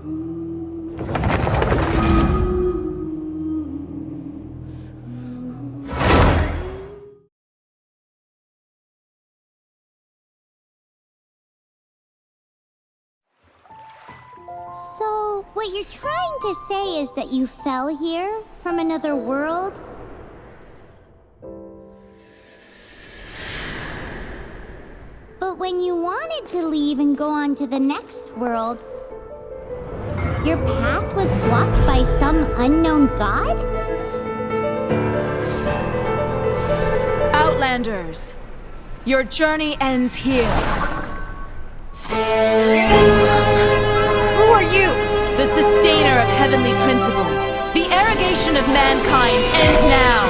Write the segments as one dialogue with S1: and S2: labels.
S1: So, what you're trying to say is that you fell here from another world? But when you wanted to leave and go on to the next world, your path was blocked by some unknown god?
S2: Outlanders, your journey ends here. Who are you? The sustainer of heavenly principles. The arrogation of mankind ends now.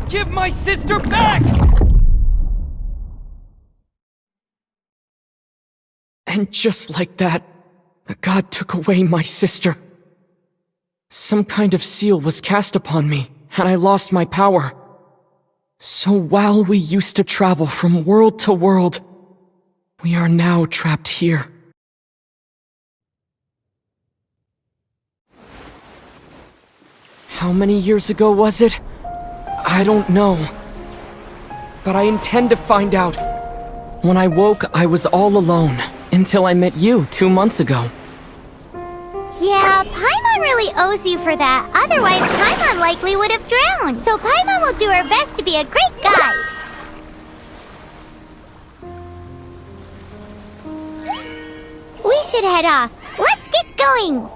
S3: Give my sister back! And just like that, the god took away my sister. Some kind of seal was cast upon me, and I lost my power. So while we used to travel from world to world, we are now trapped here. How many years ago was it? I don't know. But I intend to find out. When I woke, I was all alone, until I met you 2 months ago.
S1: Yeah, Paimon really owes you for that. Otherwise, Paimon likely would have drowned. So Paimon will do her best to be a great guide. We should head off. Let's get going.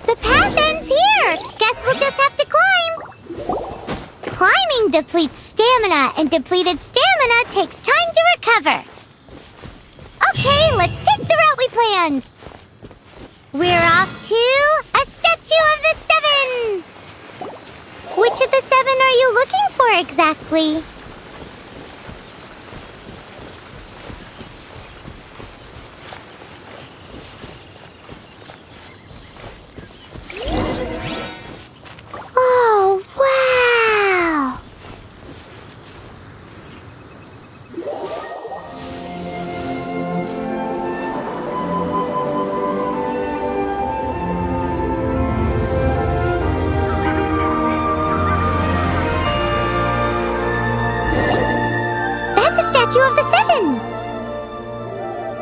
S1: The path ends here. Guess we'll just have to climb. Climbing depletes stamina, and depleted stamina takes time to recover. Okay, let's take the route we planned. We're off to a statue of the seven. Which of the seven are you looking for exactly? Oh, wow! That's a statue of the seven!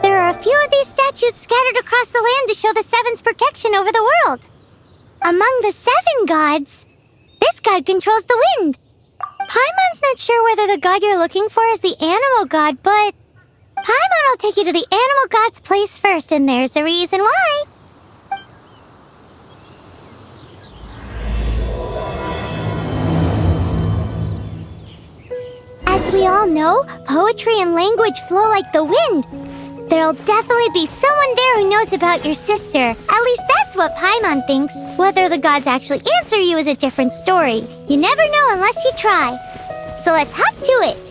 S1: There are a few of these statues scattered across the land to show the seven's protection over the world. Among the seven gods, this god controls the wind. Paimon's not sure whether the god you're looking for is the animal god, but Paimon will take you to the animal god's place first, and there's the reason why. As we all know, poetry and language flow like the wind. There'll definitely be someone there who knows about your sister. At least that's what Paimon thinks. Whether the gods actually answer you is a different story. You never know unless you try. So let's hop to it.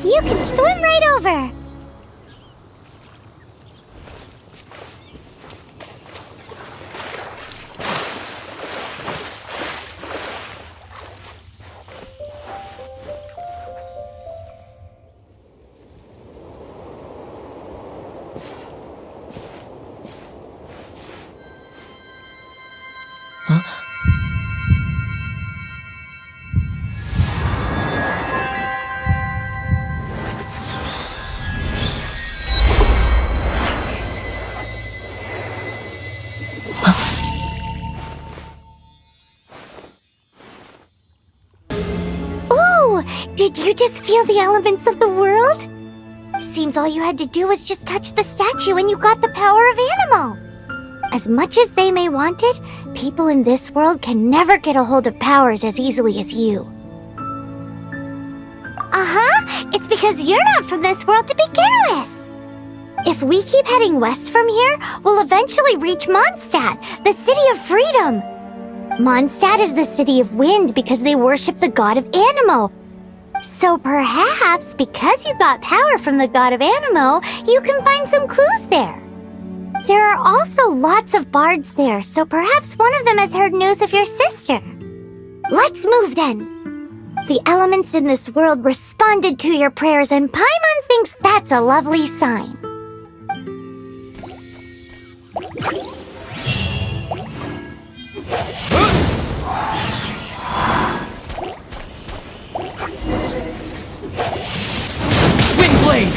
S1: You can swim right over. Did you just feel the elements of the world? Seems all you had to do was just touch the statue and you got the power of animal. As much as they may want it, people in this world can never get a hold of powers as easily as you. It's because you're not from this world to begin with. If we keep heading west from here, we'll eventually reach Mondstadt, the city of freedom. Mondstadt is the city of wind because they worship the god of Anemo. So perhaps, because you got power from the god of Anemo, you can find some clues there. There are also lots of bards there, so perhaps one of them has heard news of your sister. Let's move then. The elements in this world responded to your prayers, and Paimon thinks that's a lovely sign.
S3: Windblade!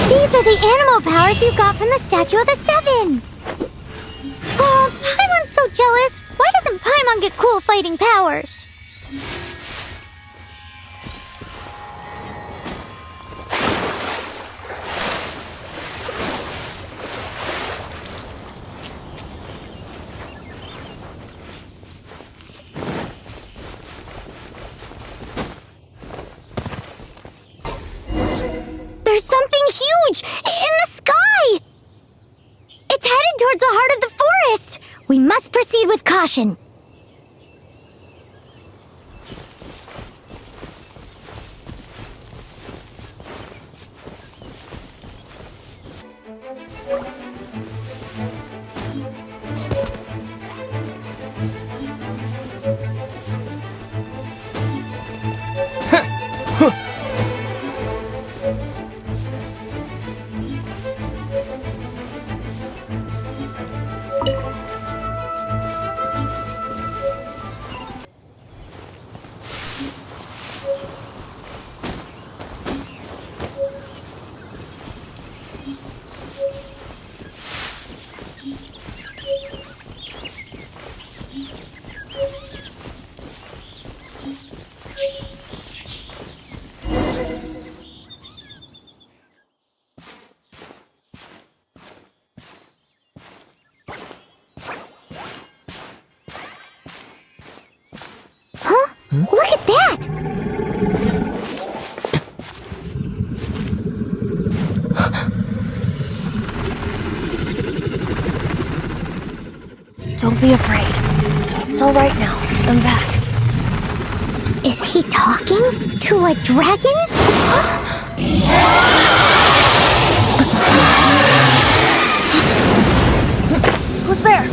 S1: These are the animal powers you got from the Statue of the Seven. Oh, Paimon's so jealous. Why doesn't Paimon get cool fighting powers? There's something huge in the sky! It's headed towards the heart of the forest! We must proceed with caution. Look at that!
S4: Don't be afraid. It's all right now. I'm back.
S1: Is he talking to a dragon?
S4: Who's there?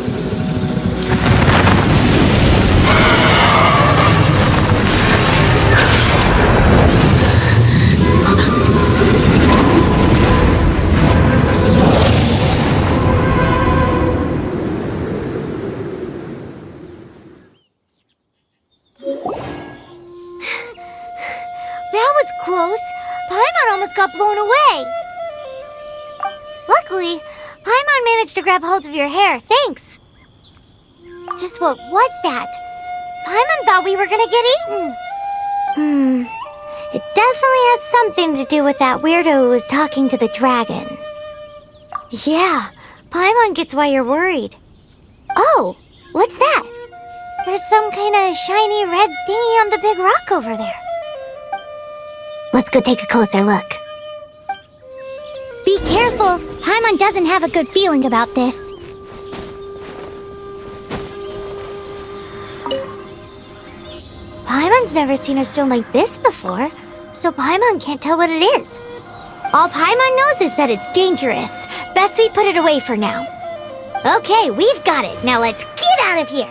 S1: got blown away. Luckily, Paimon managed to grab hold of your hair, thanks. Just what was that? Paimon thought we were gonna get eaten. It definitely has something to do with that weirdo who was talking to the dragon. Yeah, Paimon gets why you're worried. Oh, what's that? There's some kind of shiny red thingy on the big rock over there. Let's go take a closer look. Be careful! Paimon doesn't have a good feeling about this. Paimon's never seen a stone like this before, so Paimon can't tell what it is. All Paimon knows is that it's dangerous. Best we put it away for now. Okay, we've got it. Now let's get out of here!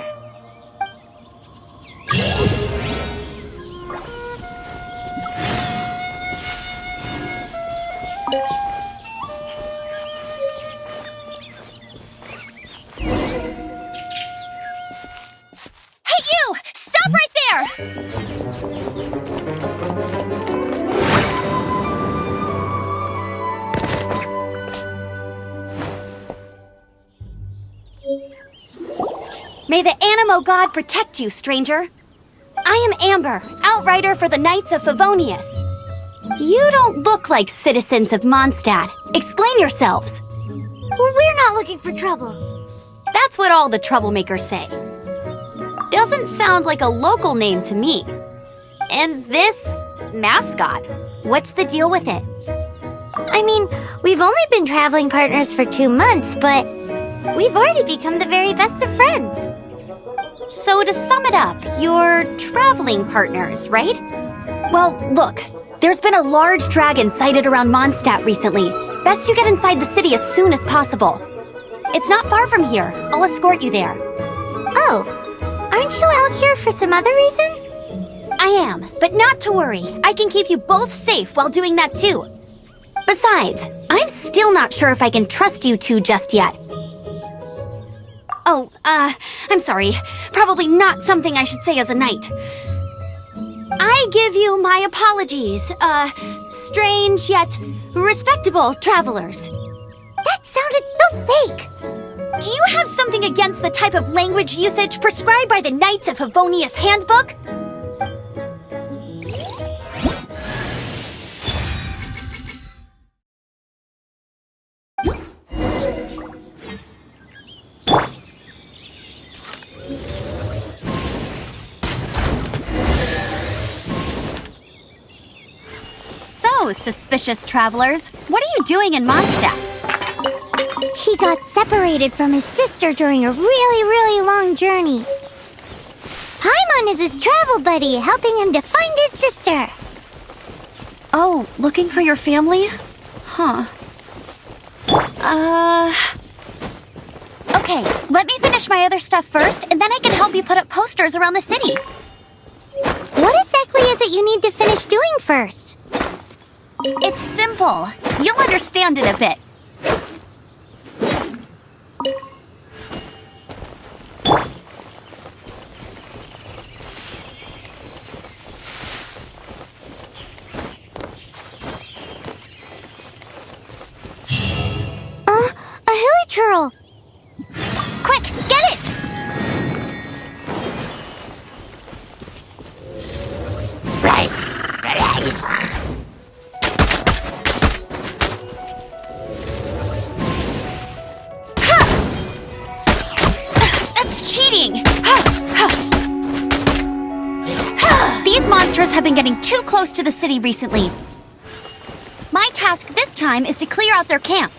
S5: Hey, you! Stop right there! May the Animo God protect you, stranger. I am Amber, outrider for the Knights of Favonius. You don't look like citizens of Mondstadt. Explain yourselves.
S1: We're not looking for trouble.
S5: That's what all the troublemakers say. Doesn't sound like a local name to me. And this mascot, what's the deal with it?
S1: I mean, we've only been traveling partners for 2 months, but we've already become the very best of friends.
S5: So to sum it up, you're traveling partners, right? Well, look, there's been a large dragon sighted around Mondstadt recently. Best you get inside the city as soon as possible. It's not far from here. I'll escort you there.
S1: Oh, aren't you out here for some other reason?
S5: I am, but not to worry. I can keep you both safe while doing that too. Besides, I'm still not sure if I can trust you two just yet. Oh, I'm sorry. Probably not something I should say as a knight. I give you my apologies, strange yet respectable travelers.
S1: That sounded so fake!
S5: Do you have something against the type of language usage prescribed by the Knights of Favonius Handbook? So, suspicious travelers, what are you doing in Mondstadt?
S1: He got separated from his sister during a really long journey. Paimon is his travel buddy, helping him to find his sister.
S5: Oh, looking for your family? Huh. Okay, let me finish my other stuff first, and then I can help you put up posters around the city.
S1: What exactly is it you need to finish doing first?
S5: It's simple. You'll understand it a bit.
S1: A hilichurl!
S5: Quick, get it! That's cheating! These monsters have been getting too close to the city recently. My task this time is to clear out their camp.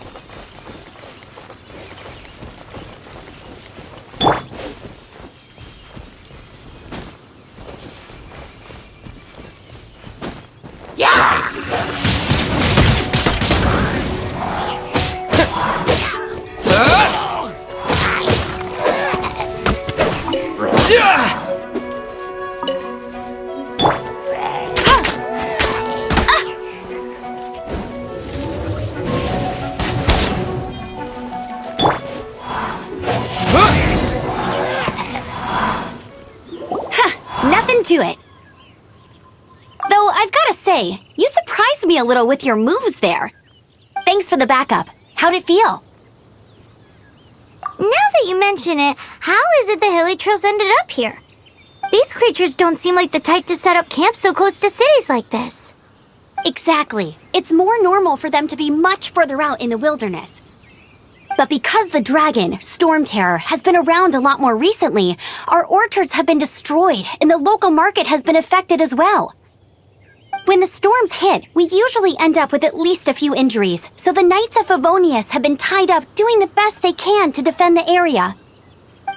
S5: Nothing to it. Though I've gotta say, you surprised surprised me a little with your moves there. Thanks for the backup. How'd it feel?
S1: Now that you mention it, how is it the hilly trails ended up here? These creatures don't seem like the type to set up camp so close to cities like this.
S5: Exactly. It's more normal for them to be much further out in the wilderness. But because the dragon, Storm Terror, has been around a lot more recently, our orchards have been destroyed and the local market has been affected as well. When the storms hit, we usually end up with at least a few injuries, so the Knights of Favonius have been tied up doing the best they can to defend the area.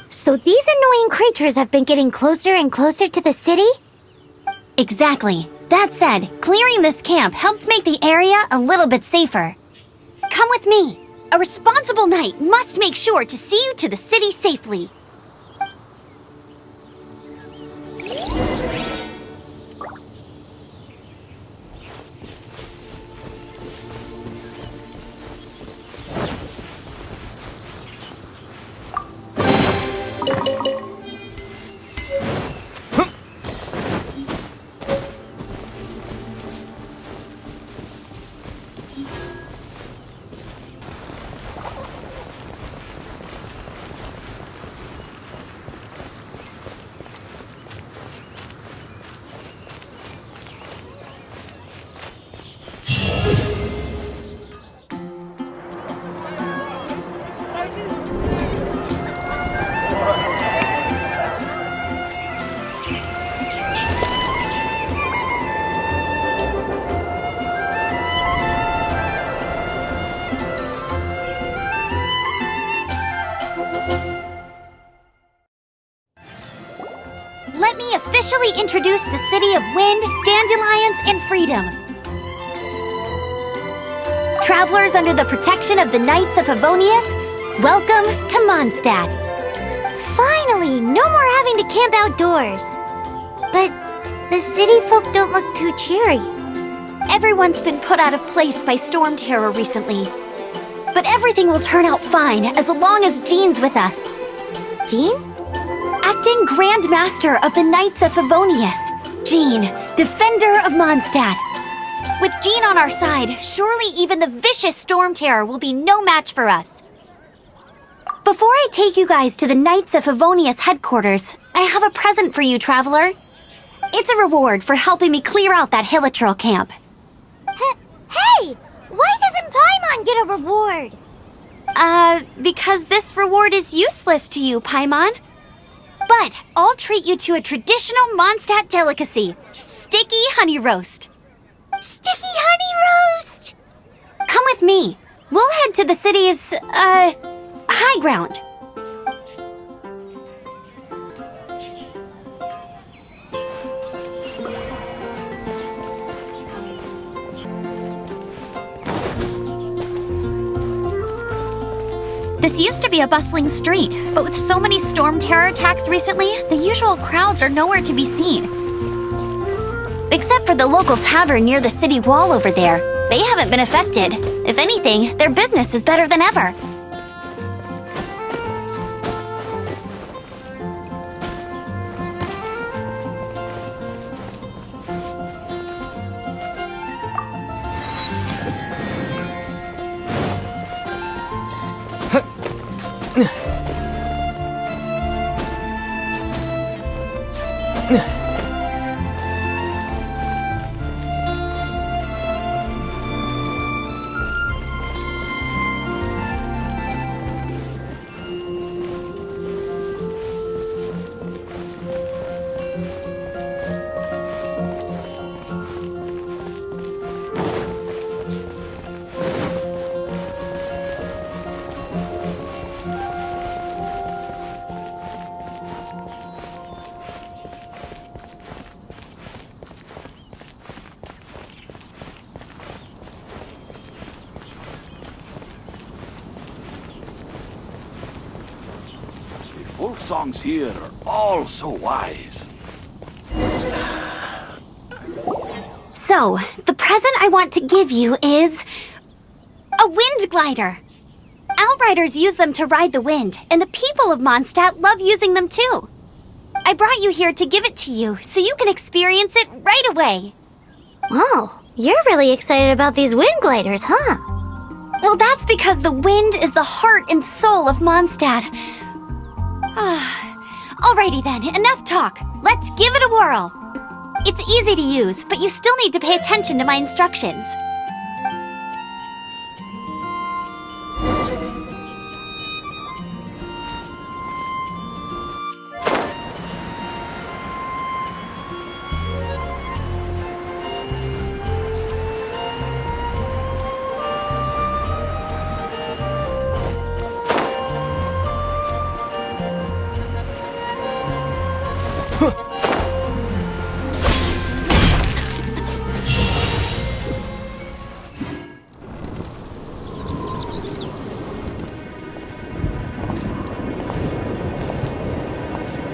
S1: So these annoying creatures have been getting closer and closer to the city?
S5: Exactly. That said, clearing this camp helped make the area a little bit safer. Come with me. A responsible knight must make sure to see you to the city safely. Let me officially introduce the city of wind, dandelions, and freedom. Travelers under the protection of the Knights of Favonius, welcome to Mondstadt.
S1: Finally, no more having to camp outdoors. But the city folk don't look too cheery.
S5: Everyone's been put out of place by Storm Terror recently. But everything will turn out fine as long as Jean's with us.
S1: Jean?
S5: Acting Grand Master of the Knights of Favonius, Jean, Defender of Mondstadt. With Jean on our side, surely even the vicious Storm Terror will be no match for us. Before I take you guys to the Knights of Favonius headquarters, I have a present for you, Traveler. It's a reward for helping me clear out that Hilichurl camp.
S1: Hey! Why doesn't Paimon get a reward?
S5: Because this reward is useless to you, Paimon. But I'll treat you to a traditional Mondstadt delicacy, sticky honey roast.
S1: Sticky honey roast!
S5: Come with me. We'll head to the city's, high ground. This used to be a bustling street, but with so many Storm Terror attacks recently, the usual crowds are nowhere to be seen. Except for the local tavern near the city wall over there. They haven't been affected. If anything, their business is better than ever.
S6: Folk songs here are all so wise.
S5: So, the present I want to give you is a wind glider. Outriders use them to ride the wind, and the people of Mondstadt love using them too. I brought you here to give it to you, so you can experience it right away.
S1: Oh, You're really excited about these wind gliders, huh?
S5: Well, that's because the wind is the heart and soul of Mondstadt. Alrighty then, enough talk. Let's give it a whirl. It's easy to use, but you still need to pay attention to my instructions.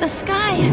S5: The sky.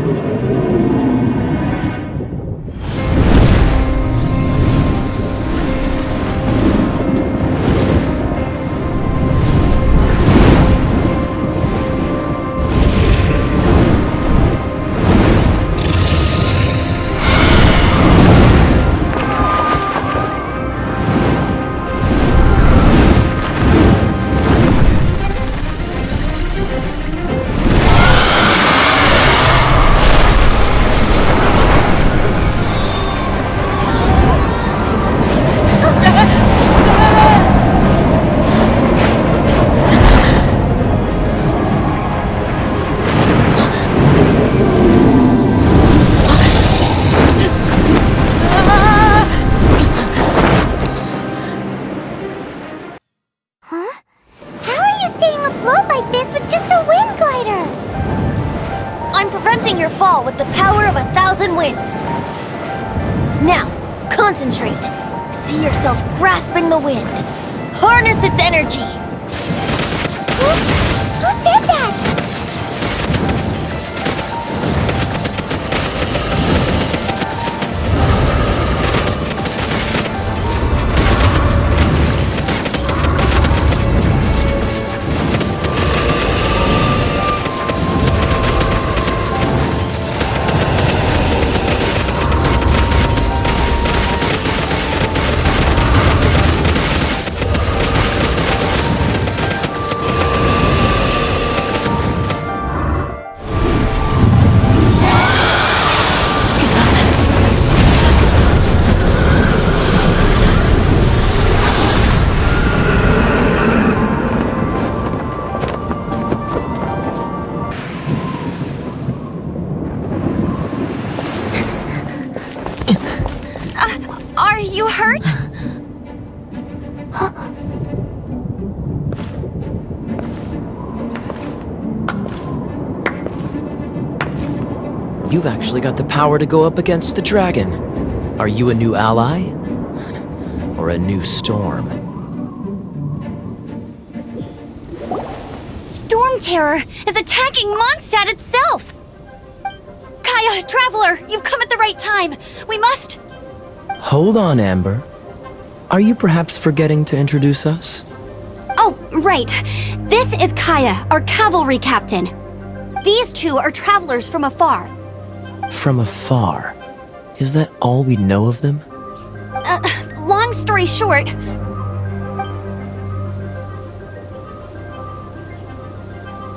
S5: I'm preventing your fall with the power of 1,000 winds. Now, concentrate. See yourself grasping the wind. Harness its energy.
S1: Who said that?
S5: Are you hurt?
S3: You've actually got the power to go up against the dragon. Are you a new ally? Or a new storm?
S5: Storm Terror is attacking Mondstadt itself! Kaya, Traveler, you've come at the right time. We must...
S3: Hold on, Amber. Are you perhaps forgetting to introduce us?
S5: Oh, right. This is Kaya, our cavalry captain. These two are travelers from afar.
S3: From afar? Is that all we know of them?
S5: Long story short...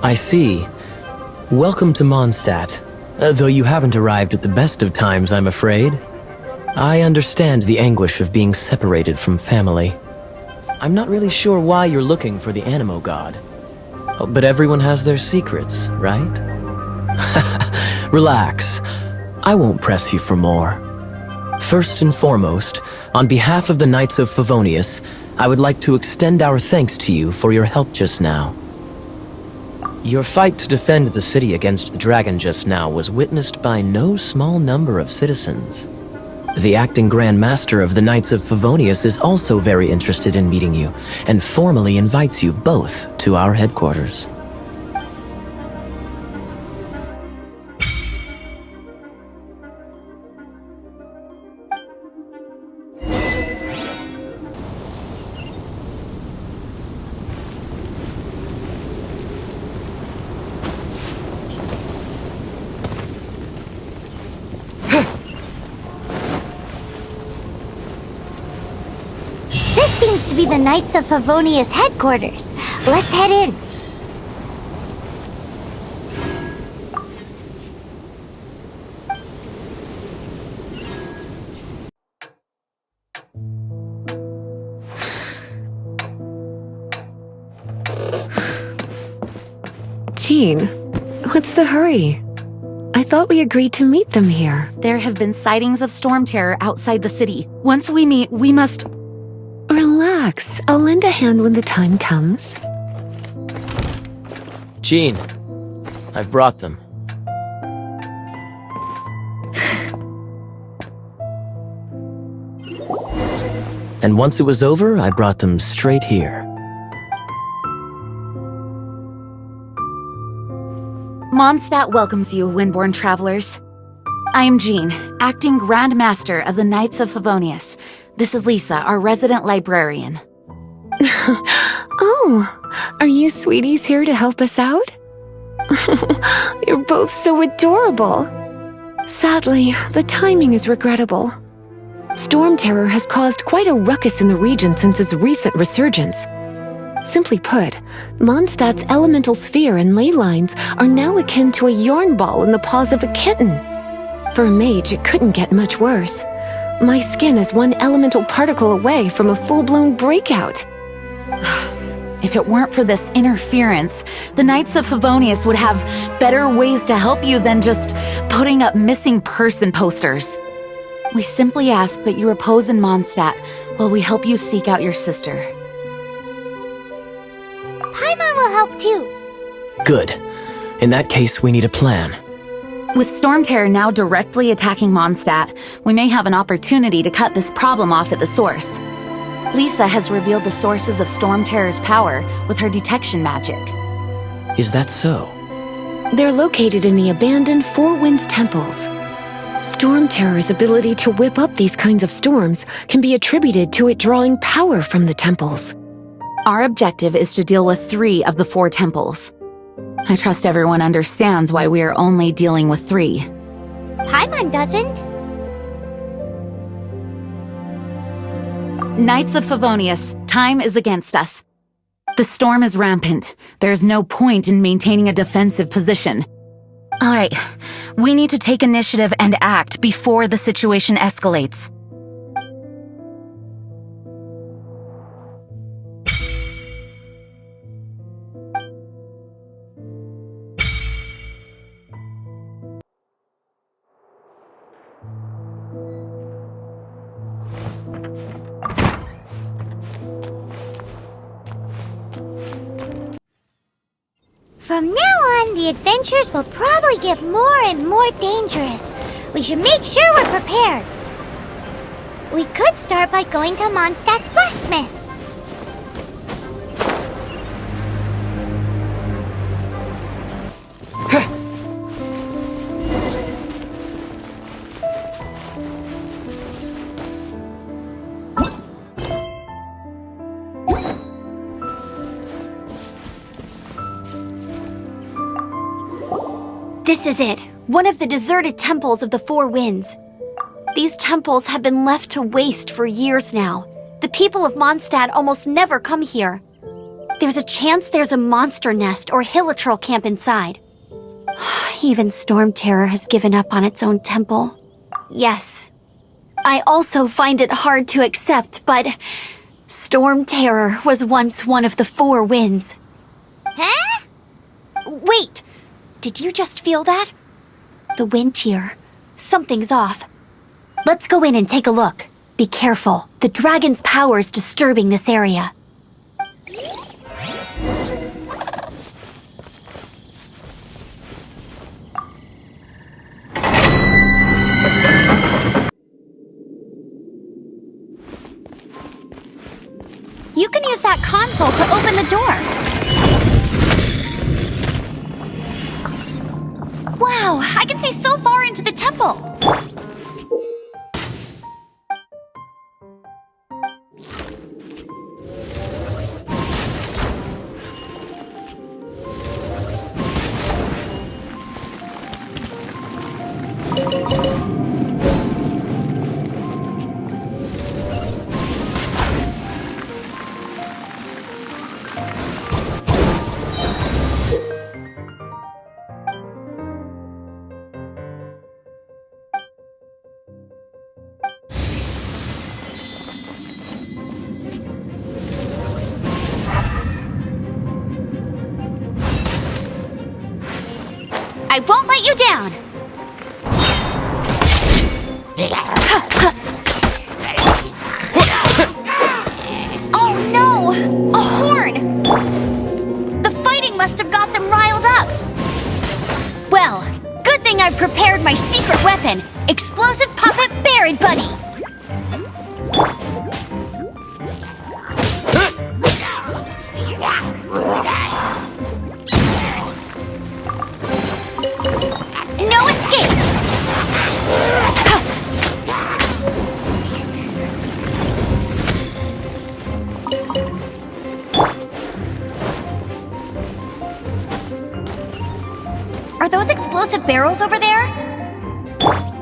S3: I see. Welcome to Mondstadt. Though you haven't arrived at the best of times, I'm afraid. I understand the anguish of being separated from family. I'm not really sure why you're looking for the Animo God. Oh, but everyone has their secrets, right? Relax. I won't press you for more. First and foremost, on behalf of the Knights of Favonius, I would like to extend our thanks to you for your help just now. Your fight to defend the city against the dragon just now was witnessed by no small number of citizens. The acting Grand Master of the Knights of Favonius is also very interested in meeting you, and formally invites you both to our headquarters.
S1: to be the Knights of Favonius headquarters. Let's head in.
S7: Jean, what's the hurry? I thought we agreed to meet them here.
S2: There have been sightings of storm terror outside the city. Once we meet, we must...
S7: Relax. I'll lend a hand when the time comes.
S8: Jean, I've brought them. And once it was over, I brought them straight here.
S2: Mondstadt welcomes you, Windborn travelers. I am Jean, acting Grand Master of the Knights of Favonius. This is Lisa, our resident librarian.
S7: Oh, are you sweeties here to help us out? You're both so adorable. Sadly, the timing is regrettable. Storm terror has caused quite a ruckus in the region since its recent resurgence. Simply put, Mondstadt's elemental sphere and ley lines are now akin to a yarn ball in the paws of a kitten. For a mage, it couldn't get much worse. My skin is one elemental particle away from a full-blown breakout.
S2: If it weren't for this interference, the Knights of Favonius would have better ways to help you than just putting up missing person posters. We simply ask that you repose in Mondstadt while we help you seek out your sister.
S1: Paimon will help too.
S8: Good. In that case, we need a plan.
S2: With Storm Terror now directly attacking Mondstadt, we may have an opportunity to cut this problem off at the source. Lisa has revealed the sources of Storm Terror's power with her detection magic.
S8: Is that so?
S7: They're located in the abandoned Four Winds temples. Storm Terror's ability to whip up these kinds of storms can be attributed to it drawing power from the temples.
S2: Our objective is to deal with 3 of the 4 temples. I trust everyone understands why we are only dealing with 3.
S1: Paimon doesn't.
S2: Knights of Favonius, time is against us. The storm is rampant. There's no point in maintaining a defensive position. All right, we need to take initiative and act before the situation escalates.
S1: From now on, the adventures will probably get more and more dangerous. We should make sure we're prepared. We could start by going to Mondstadt's blacksmith.
S5: This is it, one of the deserted temples of the Four Winds. These temples have been left to waste for years now. The people of Mondstadt almost never come here. There's a chance there's a monster nest or hilitrol camp inside. Even Storm Terror has given up on its own temple. Yes, I also find it hard to accept, but Storm Terror was once one of the Four Winds.
S1: Huh?
S5: Wait! Did you just feel that? The wind here. Something's off. Let's go in and take a look. Be careful. The dragon's power is disturbing this area. You can use that console to open the door. Wow, I can see so far into the temple! I won't let you down! Oh no! A horn! The fighting must have got them riled up! Well, good thing I've prepared my secret weapon, Explosive Puppet Buried Bunny! No escape! Are those explosive barrels over there?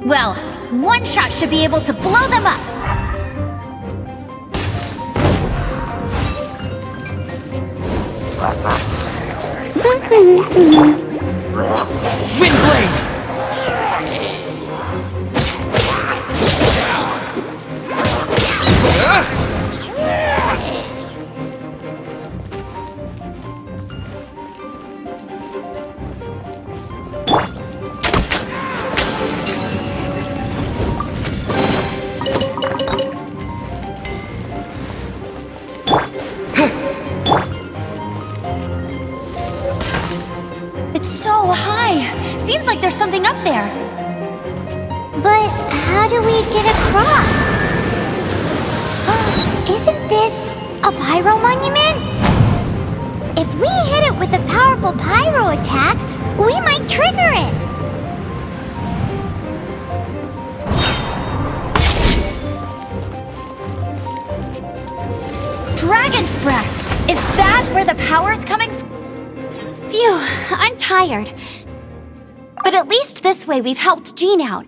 S5: Well, one shot should be able to blow them up!
S3: Windblade!
S5: It's so high! Seems like there's something up there.
S1: But how do we get across? Isn't this a pyro monument? If we hit it with a powerful pyro attack, we might trigger it.
S5: Dragon's breath! Is that where the power's coming from? Phew, I'm tired. But at least this way we've helped Jean out.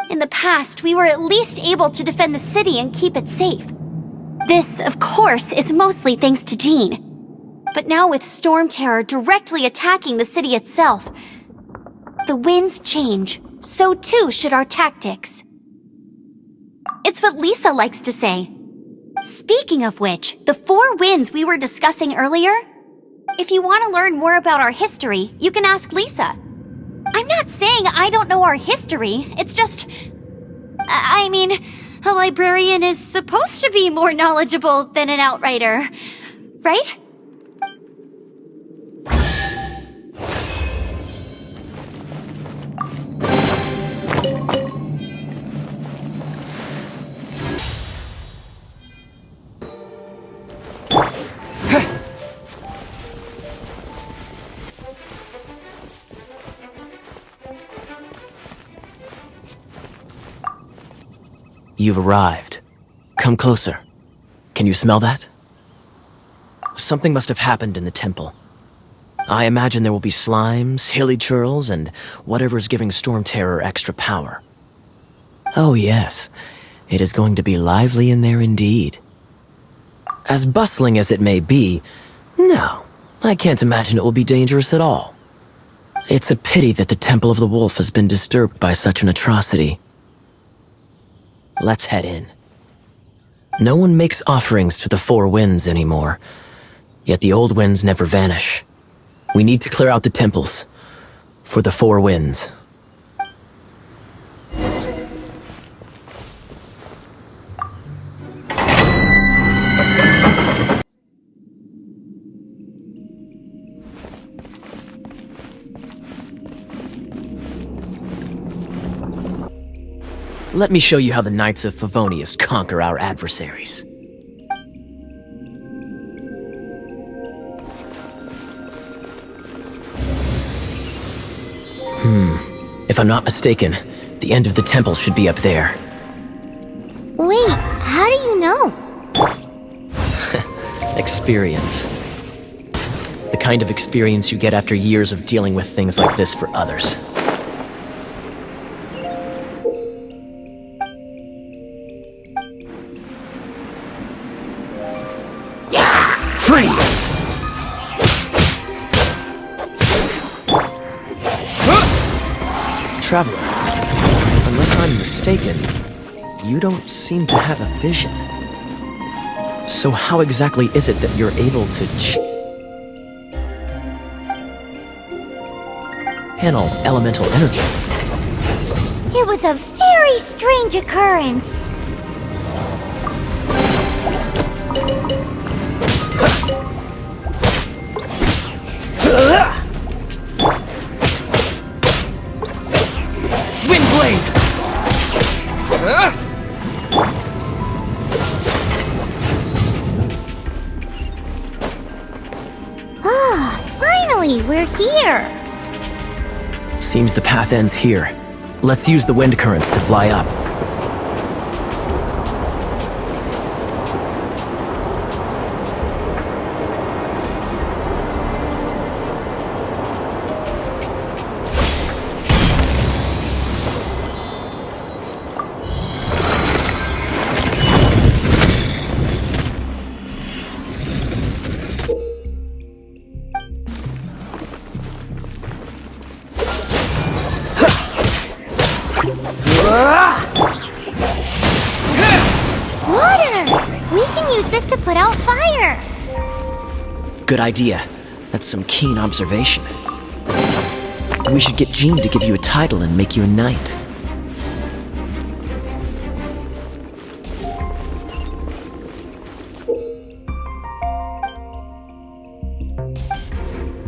S5: In the past, we were at least able to defend the city and keep it safe. This, of course, is mostly thanks to Jean. But now with Storm Terror directly attacking the city itself, the winds change, so too should our tactics. It's what Lisa likes to say. Speaking of which, the 4 winds we were discussing earlier, if you want to learn more about our history, you can ask Lisa. I'm not saying I don't know our history, it's just... I mean, a librarian is supposed to be more knowledgeable than an outrider, right?
S8: You've arrived. Come closer. Can you smell that? Something must have happened in the temple. I imagine there will be slimes, hilly churls, and whatever's giving Storm Terror extra power. Oh yes, it is going to be lively in there indeed. As bustling as it may be, no, I can't imagine it will be dangerous at all. It's a pity that the Temple of the Wolf has been disturbed by such an atrocity. Let's head in. No one makes offerings to the 4 winds anymore, yet the old winds never vanish. We need to clear out the temples for the 4 winds. Let me show you how the Knights of Favonius conquer our adversaries. If I'm not mistaken, the end of the temple should be up there.
S1: Wait, how do you know?
S8: Experience. The kind of experience you get after years of dealing with things like this for others. Freeze! Traveler, unless I'm mistaken, you don't seem to have a vision. So how exactly is it that you're able to channel elemental energy.
S1: It was a very strange occurrence.
S3: Windblade!
S1: Finally, we're here.
S8: Seems the path ends here. Let's use the wind currents to fly up.
S1: Water! We can use this to put out fire.
S8: Good idea. That's some keen observation. We should get Jean to give you a title and make you a knight.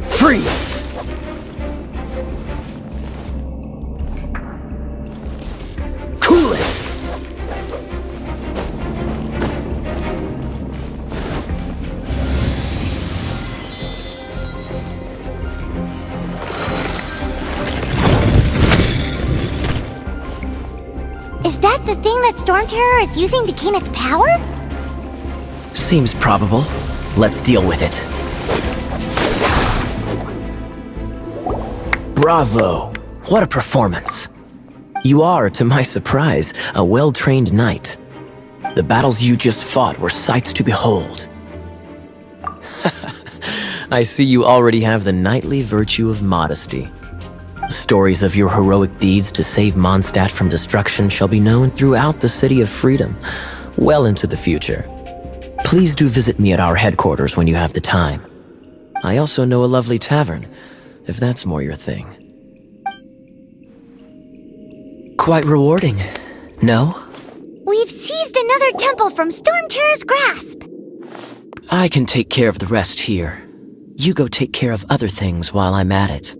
S8: Freeze! Cool it!
S1: Is that the thing that Storm Terror is using to gain its power?
S8: Seems probable. Let's deal with it. Bravo! What a performance! You are, to my surprise, a well-trained knight. The battles you just fought were sights to behold. I see you already have the knightly virtue of modesty. Stories of your heroic deeds to save Mondstadt from destruction shall be known throughout the City of Freedom, well into the future. Please do visit me at our headquarters when you have the time. I also know a lovely tavern, if that's more your thing. Quite rewarding, no?
S1: We've seized another temple from Storm Terror's grasp.
S8: I can take care of the rest here. You go take care of other things while I'm at it.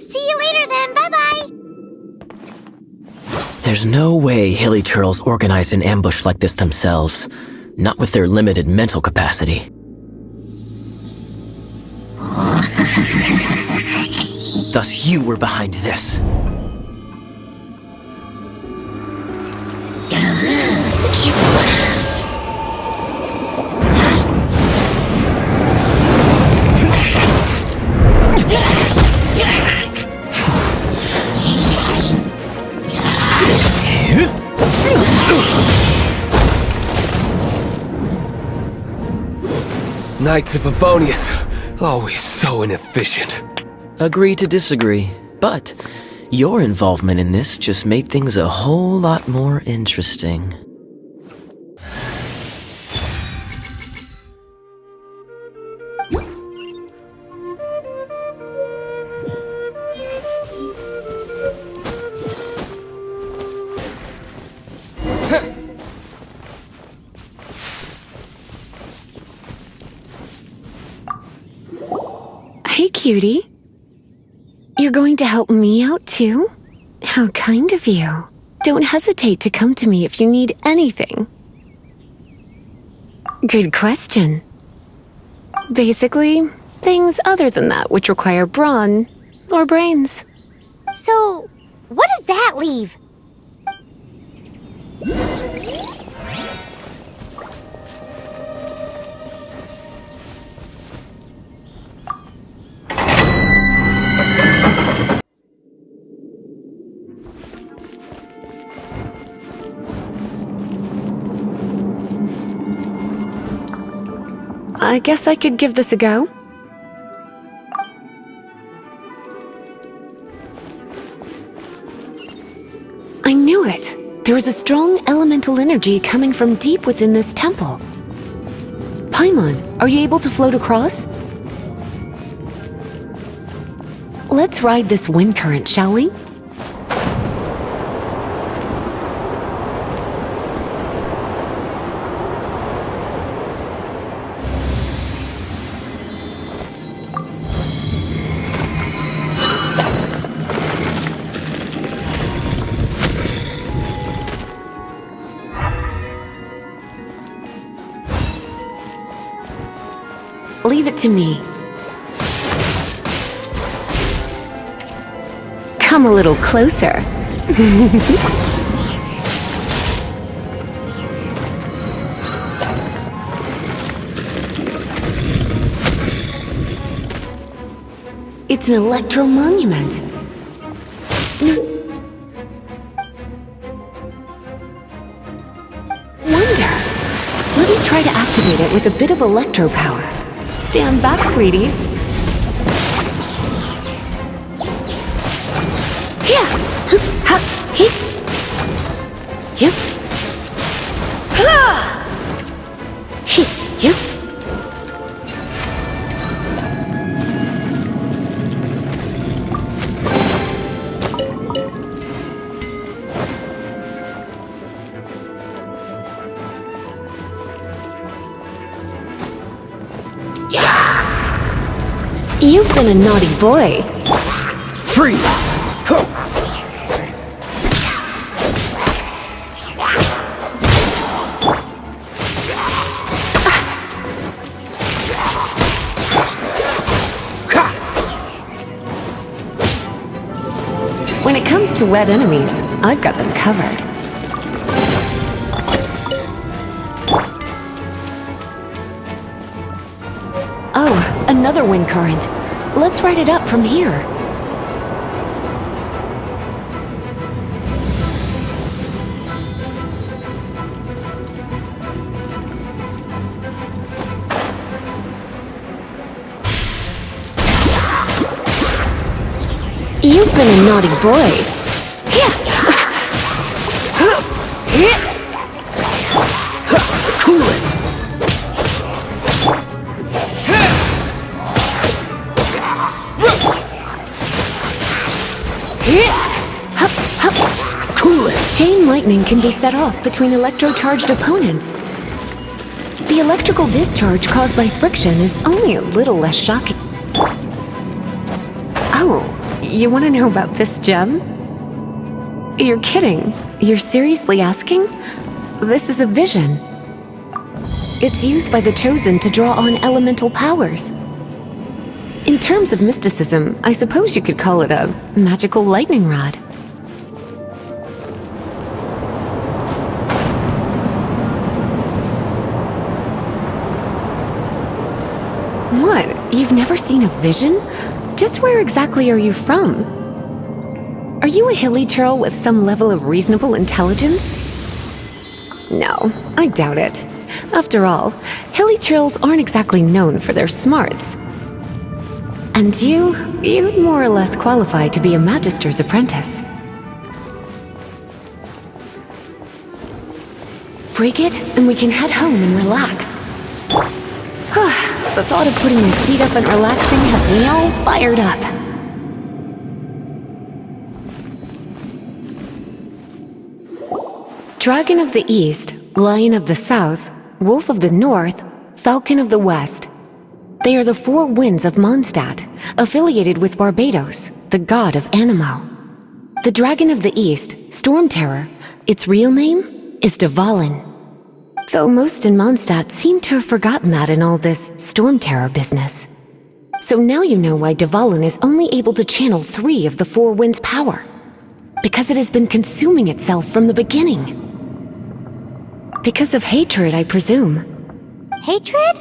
S1: See you later then, bye-bye.
S8: There's no way Hilly Turtles organized an ambush like this themselves, not with their limited mental capacity. Thus you were behind this.
S9: Knights of Favonius, always so inefficient.
S8: Agree to disagree, but your involvement in this just made things a whole lot more interesting.
S7: Hey, cutie. You're going to help me out, too? How kind of you. Don't hesitate to come to me if you need anything. Good question. Basically, things other than that which require brawn or brains.
S1: So, what does that leave?
S7: I guess I could give this a go. I knew it. There is a strong elemental energy coming from deep within this temple. Paimon, are you able to float across? Let's Let's ride this wind current, shall we? Leave it to me. Come a little closer. It's an electro monument. Wonder. Let me try to activate it with a bit of electro power. Stand back, sweeties. Here. Ha. Hit. Yep. Ha. Hit. Yep. You've been a naughty boy.
S8: Freeze! Ho!
S7: When it comes to wet enemies, I've got them covered. Oh, another wind current. Let's ride it up from here. You've been a naughty boy.
S8: Cool it! Cool it!
S7: Chain lightning can be set off between electro-charged opponents. The electrical discharge caused by friction is only a little less shocking. Oh, you want to know about this gem? You're kidding. You're seriously asking? This is a vision. It's used by the Chosen to draw on elemental powers. In terms of mysticism, I suppose you could call it a magical lightning rod. What? You've never seen a vision? Just where exactly are you from? Are you a hilly churl with some level of reasonable intelligence? No, I doubt it. After all, hilly churls aren't exactly known for their smarts. And you'd more or less qualify to be a magister's apprentice. Break it, and we can head home and relax. The thought of putting my feet up and relaxing has me all fired up. Dragon of the East, Lion of the South, Wolf of the North, Falcon of the West. They are the four winds of Mondstadt, affiliated with Barbados, the god of Anemo. The Dragon of the East, Storm Terror, its real name is Dvalin. Though most in Mondstadt seem to have forgotten that in all this Storm Terror business. So now you know why Dvalin is only able to channel 3 of the four winds' power. Because it has been consuming itself from the beginning. Because of hatred, I presume.
S1: Hatred?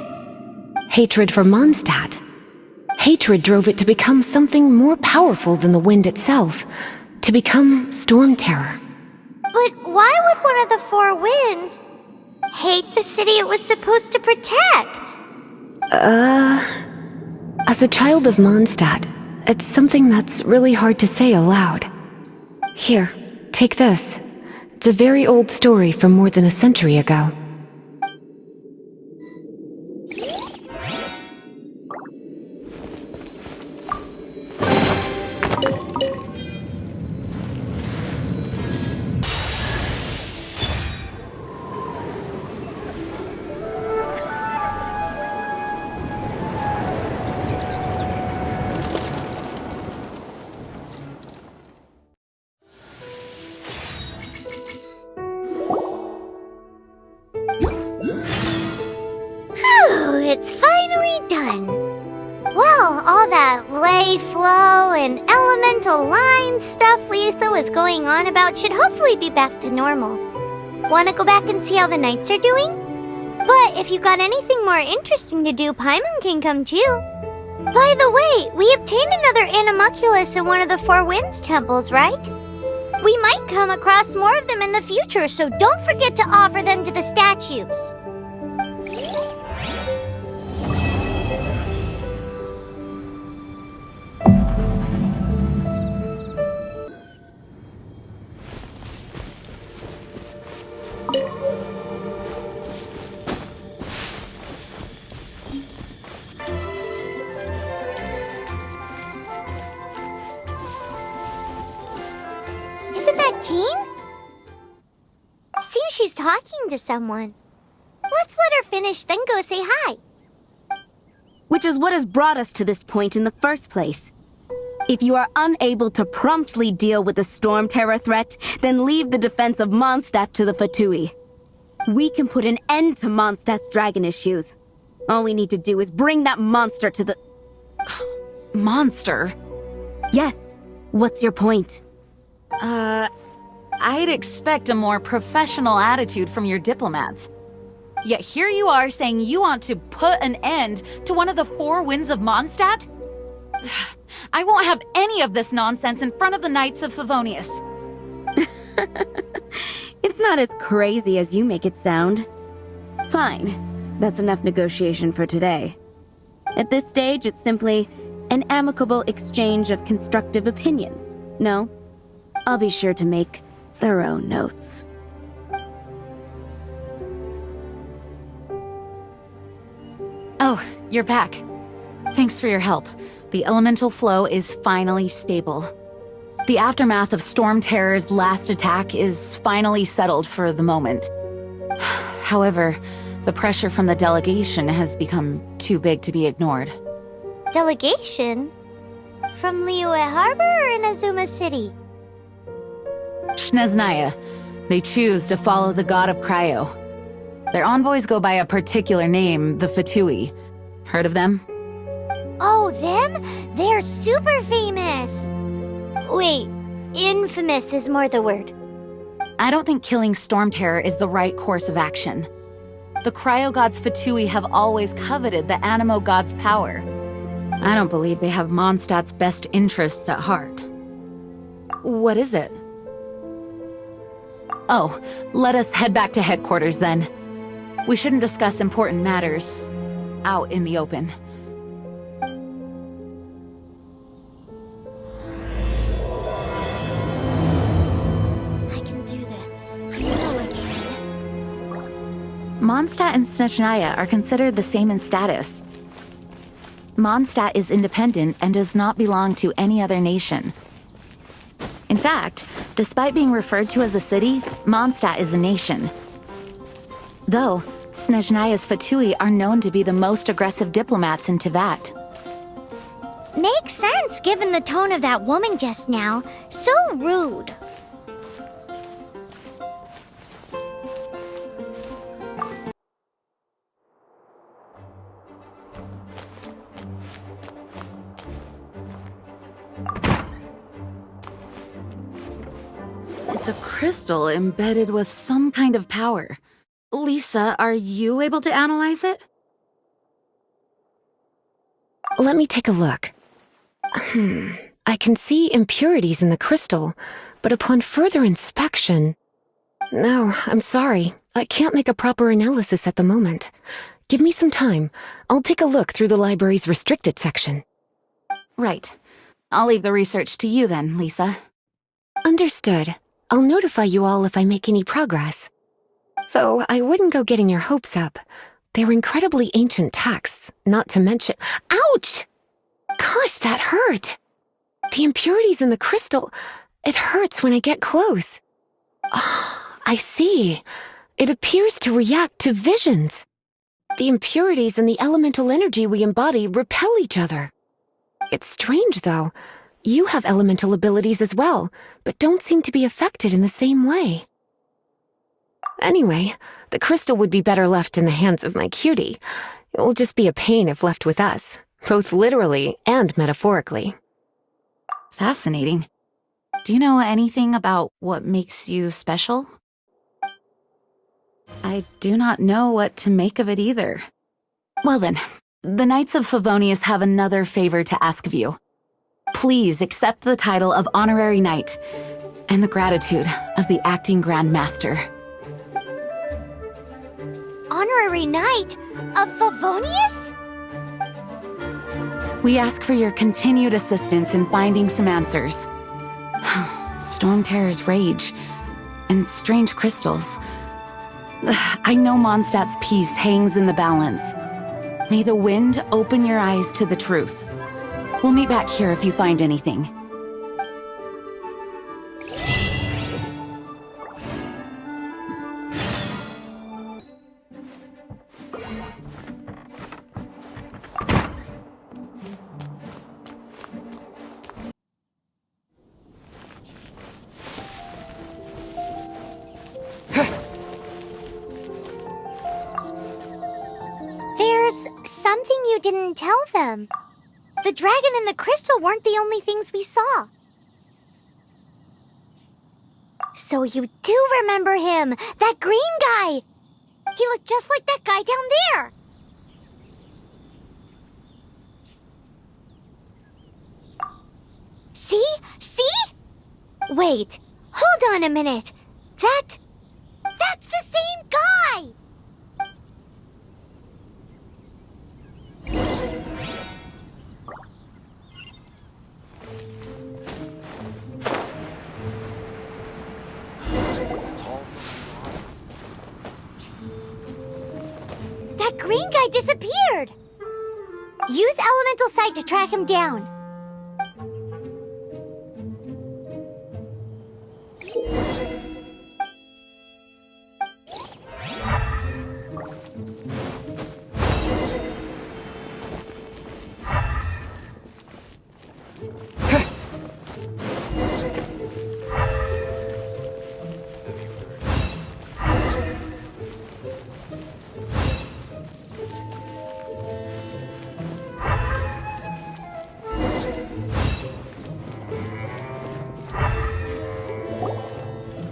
S7: Hatred for Mondstadt. Hatred drove it to become something more powerful than the wind itself. To become Storm Terror.
S1: But why would one of the four winds hate the city it was supposed to protect?
S7: As a child of Mondstadt, it's something that's really hard to say aloud. Here, take this. It's a very old story from more than a century ago.
S1: all that lay flow and elemental line stuff Lisa was going on about should hopefully be back to normal. Want to go back and see how the knights are doing? But if you got anything more interesting to do, Paimon can come too. By the way, we obtained another animalculus in one of the Four Winds temples, right? We might come across more of them in the future, so don't forget to offer them to the statues. Isn't that Jean? Seems she's talking to someone. Let's let her finish, then go say hi.
S10: Which is what has brought us to this point in the first place. If you are unable to promptly deal with the Storm Terror threat, then leave the defense of Mondstadt to the Fatui. We can put an end to Mondstadt's dragon issues. All we need to do is bring that monster to the...
S2: Monster?
S10: Yes. What's your point?
S2: I'd expect a more professional attitude from your diplomats. Yet here you are saying you want to put an end to one of the Four Winds of Mondstadt? I won't have any of this nonsense in front of the Knights of Favonius.
S10: It's not as crazy as you make it sound. Fine. That's enough negotiation for today. At this stage, it's simply an amicable exchange of constructive opinions. No? I'll be sure to make thorough notes.
S2: Oh, you're back. Thanks for your help. The elemental flow is finally stable. The aftermath of Storm Terror's last attack is finally settled for the moment. However, the pressure from the delegation has become too big to be ignored.
S1: Delegation? From Liyue Harbor or Inazuma City?
S2: Snezhnaya. They choose to follow the god of Cryo. Their envoys go by a particular name, the Fatui. Heard of them?
S1: Oh, them? They're super famous! Wait, infamous is more the word.
S2: I don't think killing Storm Terror is the right course of action. The Cryo God's Fatui have always coveted the Animo God's power. I don't believe they have Mondstadt's best interests at heart. What is it? Oh, let us head back to headquarters then. We shouldn't discuss important matters out in the open.
S1: I can do this. I know I can.
S2: Mondstadt and Snezhnaya are considered the same in status. Mondstadt is independent and does not belong to any other nation. In fact, despite being referred to as a city, Mondstadt is a nation. Though, Snezhnaya's Fatui are known to be the most aggressive diplomats in Teyvat.
S1: Makes sense given the tone of that woman just now. So rude.
S2: It's a crystal embedded with some kind of power. Lisa, are you able to analyze it?
S7: Let me take a look. I can see impurities in the crystal, but upon further inspection... No, I'm sorry. I can't make a proper analysis at the moment. Give me some time. I'll take a look through the library's restricted section.
S2: Right. I'll leave the research to you then, Lisa.
S7: Understood. I'll notify you all if I make any progress. Though I wouldn't go getting your hopes up. They're incredibly ancient texts, not to mention— Ouch! Gosh, that hurt! The impurities in the crystal— it hurts when I get close. I see. It appears to react to visions. The impurities and the elemental energy we embody repel each other. It's strange, though. You have elemental abilities as well, but don't seem to be affected in the same way. Anyway, the crystal would be better left in the hands of my cutie. It will just be a pain if left with us. both literally and metaphorically.
S2: Fascinating. Do you know anything about what makes you special? I do not know what to make of it either. Well then, the Knights of Favonius have another favor to ask of you. Please accept the title of Honorary Knight and the gratitude of the Acting Grand Master.
S1: Honorary Knight of Favonius?
S2: We ask for your continued assistance in finding some answers. Storm Terror's rage and strange crystals. I know Mondstadt's peace hangs in the balance. May the wind open your eyes to the truth. We'll meet back here if you find anything.
S1: There's something you didn't tell them. The dragon and the crystal weren't the only things we saw. So you do remember him, that green guy. He looked just like that guy down there. See? See? Wait, hold on a minute. That's the same guy! That green guy disappeared! Use Elemental Sight to track him down.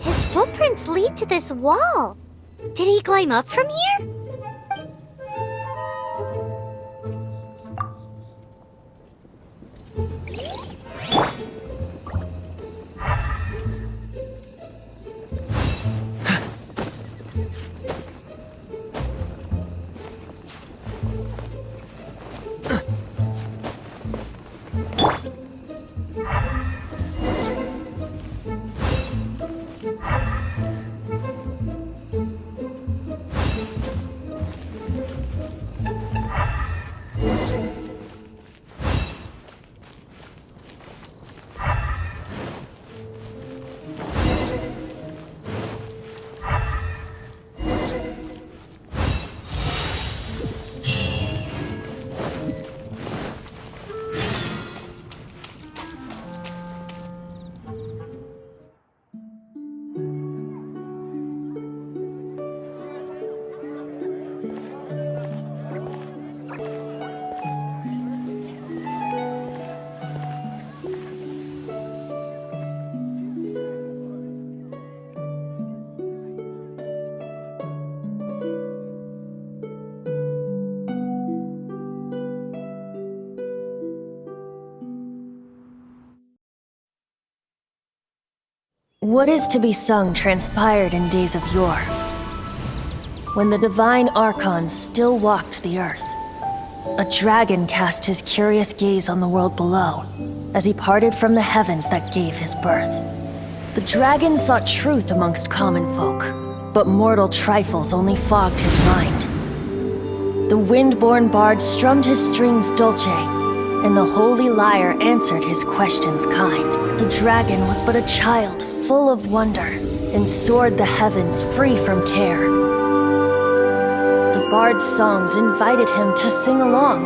S1: His footprints lead to this wall. Did he climb up from here?
S4: What is to be sung transpired in days of yore, when the divine archons still walked the earth. A dragon cast his curious gaze on the world below, as he parted from the heavens that gave his birth. The dragon sought truth amongst common folk, but mortal trifles only fogged his mind. The wind-born bard strummed his strings dulce, and the holy lyre answered his questions kind. The dragon was but a child, full of wonder, and soared the heavens free from care. The bard's songs invited him to sing along,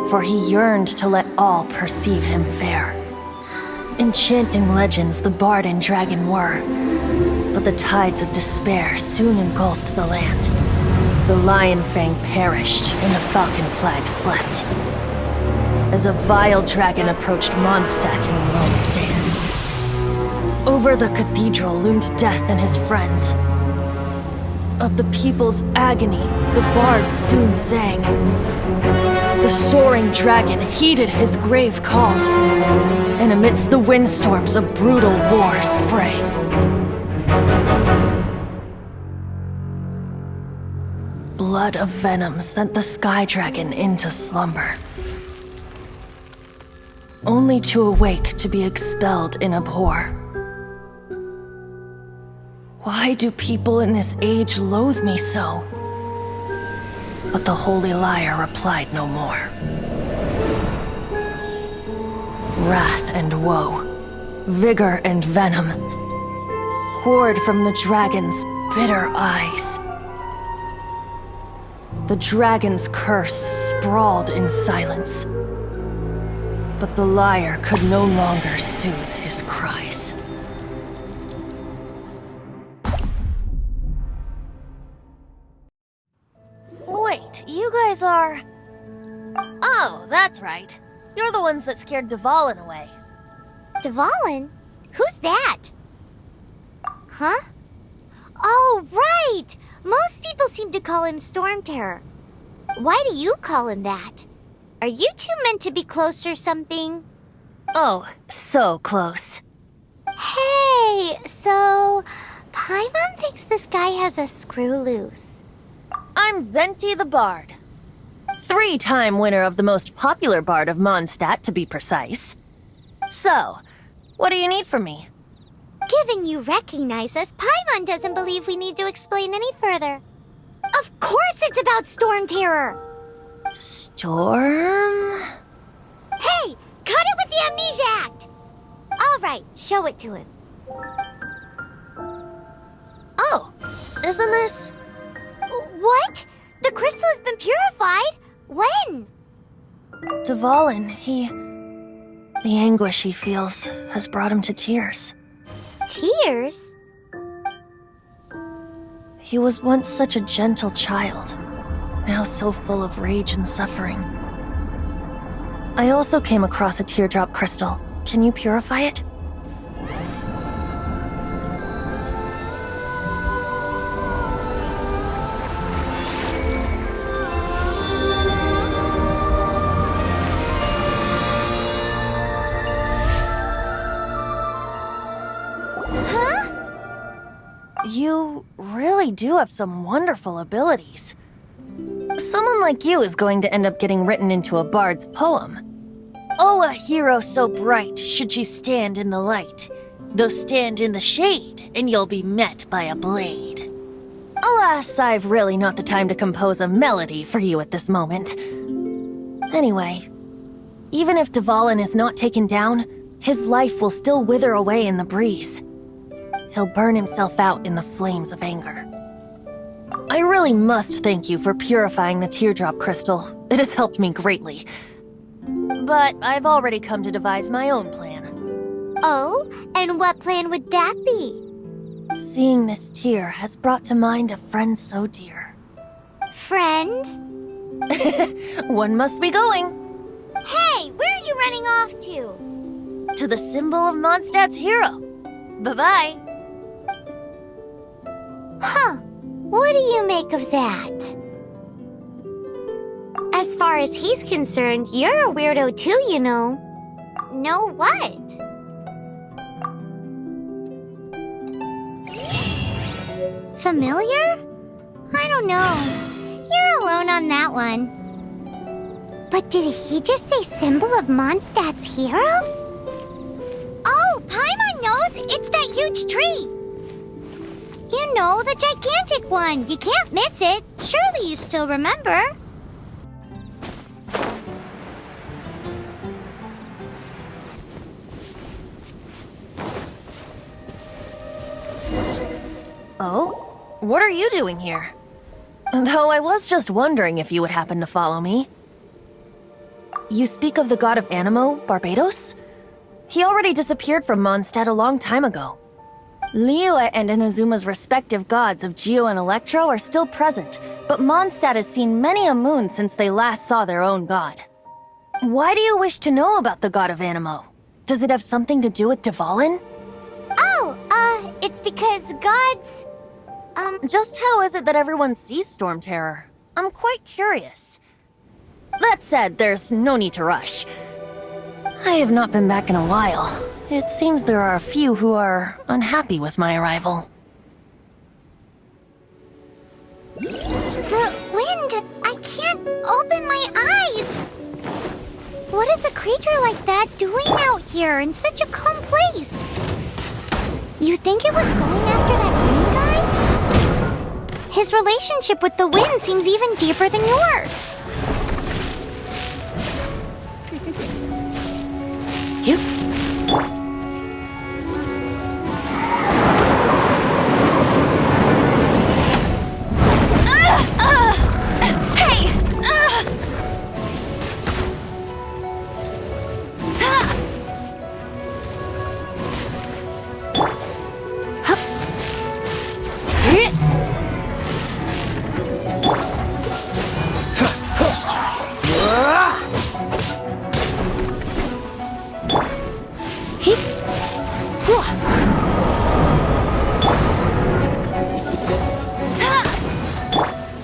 S4: for he yearned to let all perceive him fair. Enchanting legends the bard and dragon were, but the tides of despair soon engulfed the land. The lion fang perished, and the falcon flag slept. as a vile dragon approached Mondstadt in lone stand. Over the cathedral loomed Death and his friends. Of the people's agony, the bards soon sang. The soaring dragon heeded his grave calls, and amidst the windstorms a brutal war sprang. Blood of venom sent the sky dragon into slumber, only to awake to be expelled in abhor. Why do people in this age loathe me so? But the holy liar replied no more. Wrath and woe, vigor and venom, poured from the dragon's bitter eyes. The dragon's curse sprawled in silence, but the liar could no longer soothe his cries. Wait, you guys are... Oh, that's right. You're the ones that scared Dvalin away.
S1: Dvalin? Who's that? Huh? Oh, right! Most people seem to call him Storm Terror. Why do you call him that? Are you two meant to be close or something?
S4: Oh, so close.
S1: Hey, so... Paimon thinks this guy has a screw loose.
S4: I'm Venti the Bard. 3-time winner of the most popular bard of Mondstadt, to be precise. So, what do you need from me?
S1: Given you recognize us, Paimon doesn't believe we need to explain any further. Of course it's about Storm Terror!
S4: Storm?
S1: Hey! Cut it with the Amnesia Act! Alright, show it to him.
S4: Oh, isn't this...
S1: What? The crystal has been purified? When?
S4: Dvalin, the anguish he feels has brought him to tears.
S1: Tears?
S4: He was once such a gentle child, now so full of rage and suffering. I also came across a teardrop crystal. Can you purify it? You really do have some wonderful abilities. Someone like you is going to end up getting written into a bard's poem. Oh, a hero so bright should she stand in the light, though stand in the shade, and you'll be met by a blade. Alas, I've really not the time to compose a melody for you at this moment. Anyway, even if Dvalin is not taken down, his life will still wither away in the breeze. He'll burn himself out in the flames of anger. I really must thank you for purifying the teardrop crystal. It has helped me greatly. But I've already come to devise my own plan.
S1: Oh, and what plan would that be?
S4: Seeing this tear has brought to mind a friend so dear.
S1: Friend?
S4: One must be going.
S1: Hey, where are you running off to?
S4: To the symbol of Mondstadt's hero. Bye-bye.
S1: Huh. What do you make of that? As far as he's concerned, you're a weirdo too, you know. Know what? Familiar? I don't know. You're alone on that one. But did he just say symbol of Mondstadt's hero? Oh, Paimon knows! It's that huge tree! You know, the gigantic one. You can't miss it. Surely you still remember.
S4: Oh? What are you doing here? Though I was just wondering if you would happen to follow me. You speak of the god of Animo, Barbados? He already disappeared from Mondstadt a long time ago. Liyue and Inazuma's respective gods of Geo and Electro are still present, but Mondstadt has seen many a moon since they last saw their own god. Why do you wish to know about the god of Animo? Does it have something to do with Dvalin?
S1: Oh, it's because gods...
S4: Just how is it that everyone sees Storm Terror? I'm quite curious. That said, there's no need to rush. I have not been back in a while. It seems there are a few who are unhappy with my arrival.
S1: The wind! I can't open my eyes! What is a creature like that doing out here in such a calm place? You think it was going after that green guy? His relationship with the wind seems even deeper than yours.
S4: You?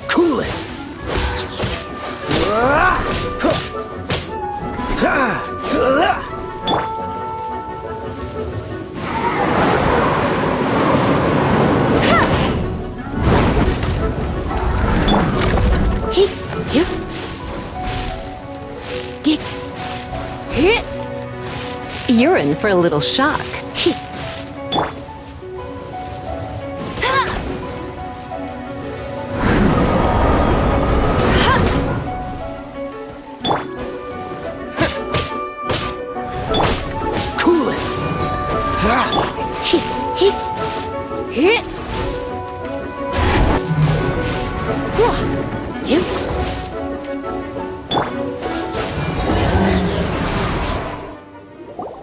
S8: Cool it!
S7: You're in for a little shock.
S8: Cool it!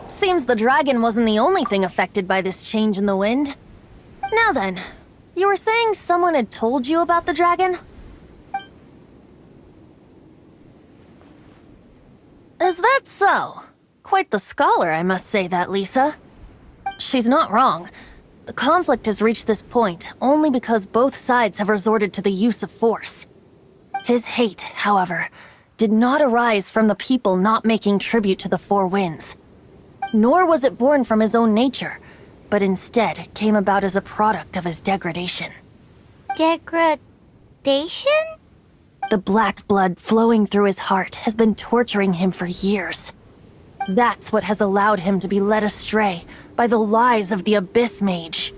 S4: Seems the dragon wasn't the only thing affected by this change in the wind. Now then, you were saying someone had told you about the dragon? Is that so? Quite the scholar, I must say that, Lisa. She's not wrong. The conflict has reached this point only because both sides have resorted to the use of force. His hate, however, did not arise from the people not making tribute to the Four Winds. Nor was it born from his own nature, but instead came about as a product of his degradation.
S1: Degradation?
S4: The black blood flowing through his heart has been torturing him for years. That's what has allowed him to be led astray by the lies of the Abyss Mage.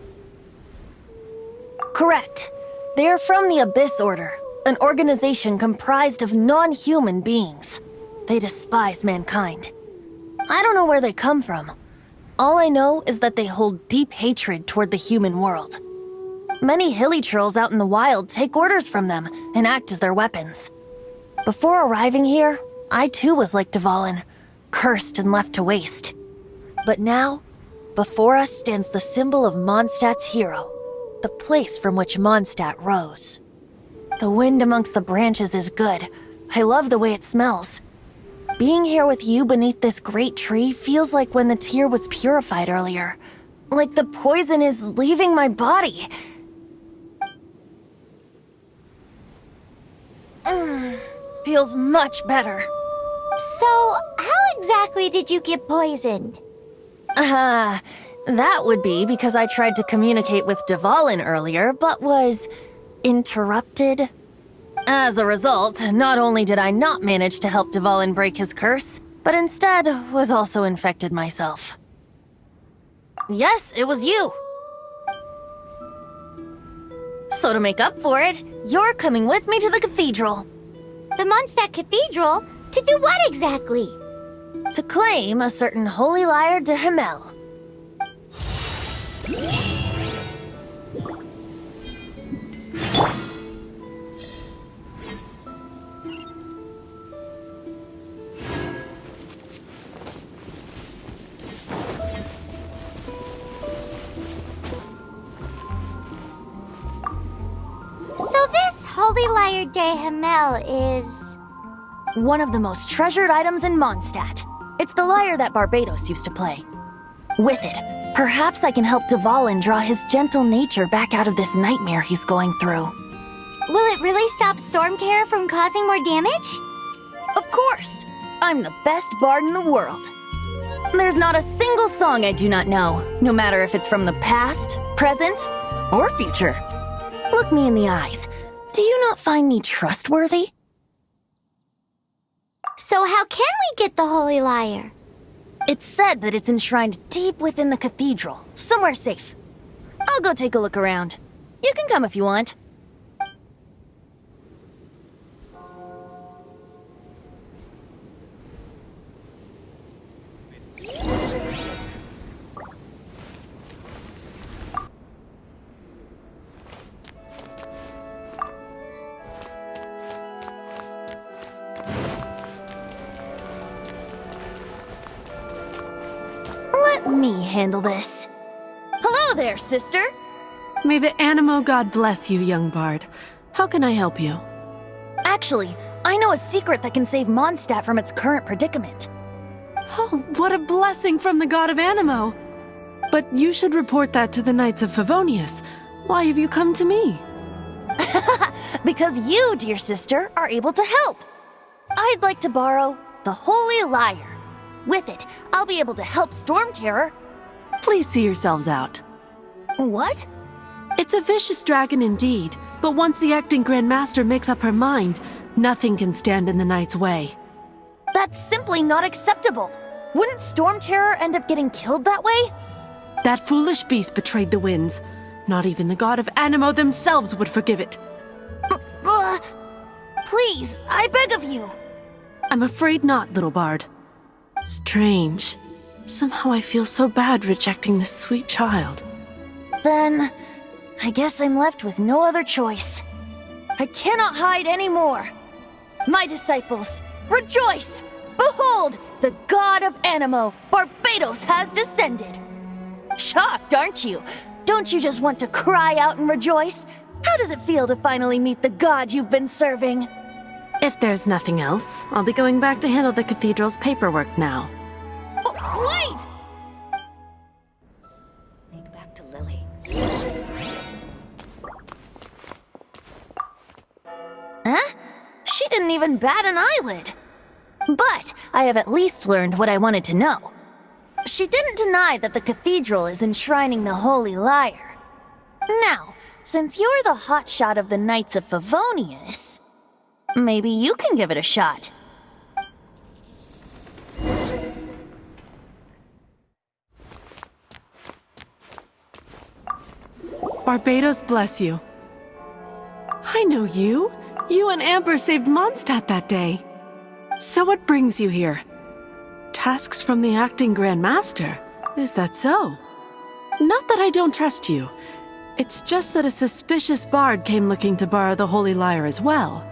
S4: Correct. They are from the Abyss Order, an organization comprised of non-human beings. They despise mankind. I don't know where they come from. All I know is that they hold deep hatred toward the human world. Many hilly trolls out in the wild take orders from them and act as their weapons. Before arriving here, I too was like Dvalin, cursed and left to waste. But now, before us stands the symbol of Mondstadt's hero, the place from which Mondstadt rose. The wind amongst the branches is good. I love the way it smells. Being here with you beneath this great tree feels like when the tear was purified earlier. Like the poison is leaving my body. Feels much better.
S1: So, how exactly did you get poisoned?
S4: That would be because I tried to communicate with Dvalin earlier, but was interrupted. As a result, not only did I not manage to help Dvalin break his curse, but instead was also infected myself. Yes, it was you. So to make up for it, you're coming with me to the cathedral.
S1: The Mondstadt Cathedral? To do what exactly?
S4: To claim a certain holy lyre de Himmel.
S1: So this Holy Lyre de Himmel is...
S4: one of the most treasured items in Mondstadt. It's the lyre that Barbados used to play. With it, perhaps I can help Dvalin draw his gentle nature back out of this nightmare he's going through.
S1: Will it really stop Storm Terror from causing more damage?
S4: Of course! I'm the best bard in the world. There's not a single song I do not know, no matter if it's from the past, present, or future. Look me in the eyes. Do you not find me trustworthy?
S1: So how can we get the Holy Lyre?
S4: It's said that it's enshrined deep within the cathedral, somewhere safe. I'll go take a look around. You can come if you want. Let me handle this. Hello there, sister!
S11: May the Animo God bless you, young bard. How can I help you?
S4: Actually, I know a secret that can save Mondstadt from its current predicament.
S11: Oh, what a blessing from the god of Animo! But you should report that to the Knights of Favonius. Why have you come to me?
S4: Because you, dear sister, are able to help. I'd like to borrow the Holy Lyre. With it, I'll be able to help Storm Terror.
S11: Please see yourselves out.
S4: What?
S11: It's a vicious dragon indeed, but once the acting Grand Master makes up her mind, nothing can stand in the Knight's way.
S4: That's simply not acceptable. Wouldn't Storm Terror end up getting killed that way?
S11: That foolish beast betrayed the winds. Not even the god of Animo themselves would forgive it.
S4: Please, I beg of you.
S11: I'm afraid not, little bard. Strange. Somehow I feel so bad rejecting this sweet child.
S4: Then, I guess I'm left with no other choice. I cannot hide anymore. My disciples, rejoice! Behold, the god of Animo, Barbados, has descended. Shocked, aren't you? Don't you just want to cry out and rejoice? How does it feel to finally meet the god you've been serving?
S11: If there's nothing else, I'll be going back to handle the cathedral's paperwork now.
S4: Wait!
S5: Make back to Lily.
S4: Huh? She didn't even bat an eyelid. But I have at least learned what I wanted to know. She didn't deny that the cathedral is enshrining the Holy Lyre. Now, since you're the hotshot of the Knights of Favonius, maybe you can give it a shot.
S11: Barbados bless you. I know you. You and Amber saved Mondstadt that day. So what brings you here? Tasks from the acting Grand Master. Is that so? Not that I don't trust you. It's just that a suspicious bard came looking to borrow the Holy Lyre as well.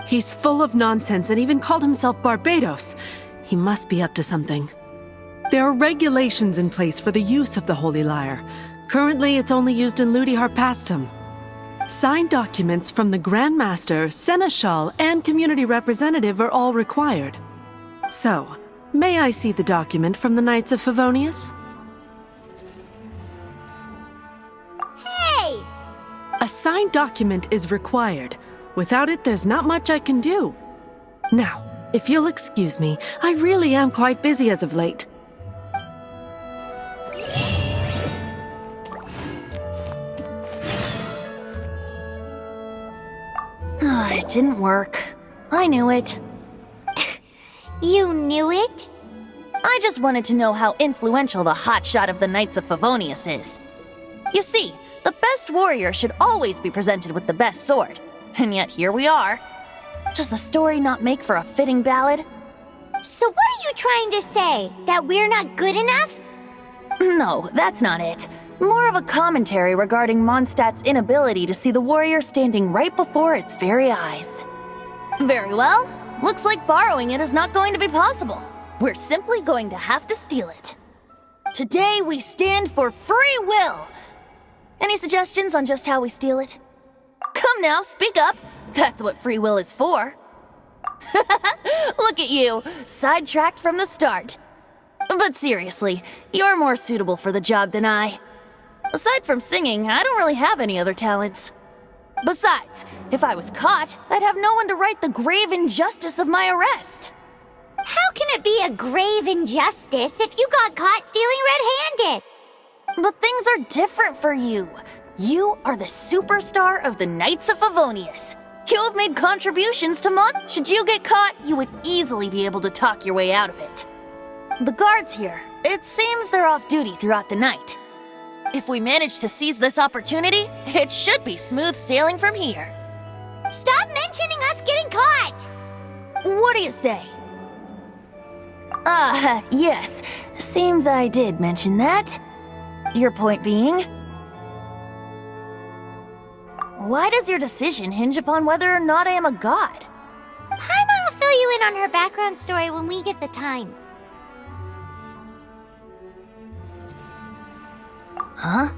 S11: He's full of nonsense and even called himself Barbados. He must be up to something. There are regulations in place for the use of the Holy Lyre. Currently, it's only used in Ludi Harpastum. Signed documents from the Grand Master, Seneschal, and Community Representative are all required. So, may I see the document from the Knights of Favonius?
S1: Hey!
S11: A signed document is required. Without it, there's not much I can do. Now, if you'll excuse me, I really am quite busy as of late.
S4: It didn't work. I knew it.
S1: You knew it?
S4: I just wanted to know how influential the hotshot of the Knights of Favonius is. You see, the best warrior should always be presented with the best sword. And yet here we are. Does the story not make for a fitting ballad?
S1: So what are you trying to say? That we're not good enough?
S4: No, that's not it. More of a commentary regarding Mondstadt's inability to see the warrior standing right before its very eyes. Very well. Looks like borrowing it is not going to be possible. We're simply going to have to steal it. Today we stand for free will. Any suggestions on just how we steal it? Come now, speak up. That's what free will is for. Look at you, sidetracked from the start. But seriously, you're more suitable for the job than I. Aside from singing, I don't really have any other talents. Besides, if I was caught, I'd have no one to right the grave injustice of my arrest.
S1: How can it be a grave injustice if you got caught stealing red-handed?
S4: But things are different for you. You are the superstar of the Knights of Favonius. You have made contributions to Should you get caught, you would easily be able to talk your way out of it. The guards here, it seems they're off duty throughout the night. If we manage to seize this opportunity, it should be smooth sailing from here.
S1: Stop mentioning us getting caught!
S4: What do you say? Yes. Seems I did mention that. Your point being? Why does your decision hinge upon whether or not I am a god?
S1: Paimon will fill you in on her background story when we get the time.
S4: Huh?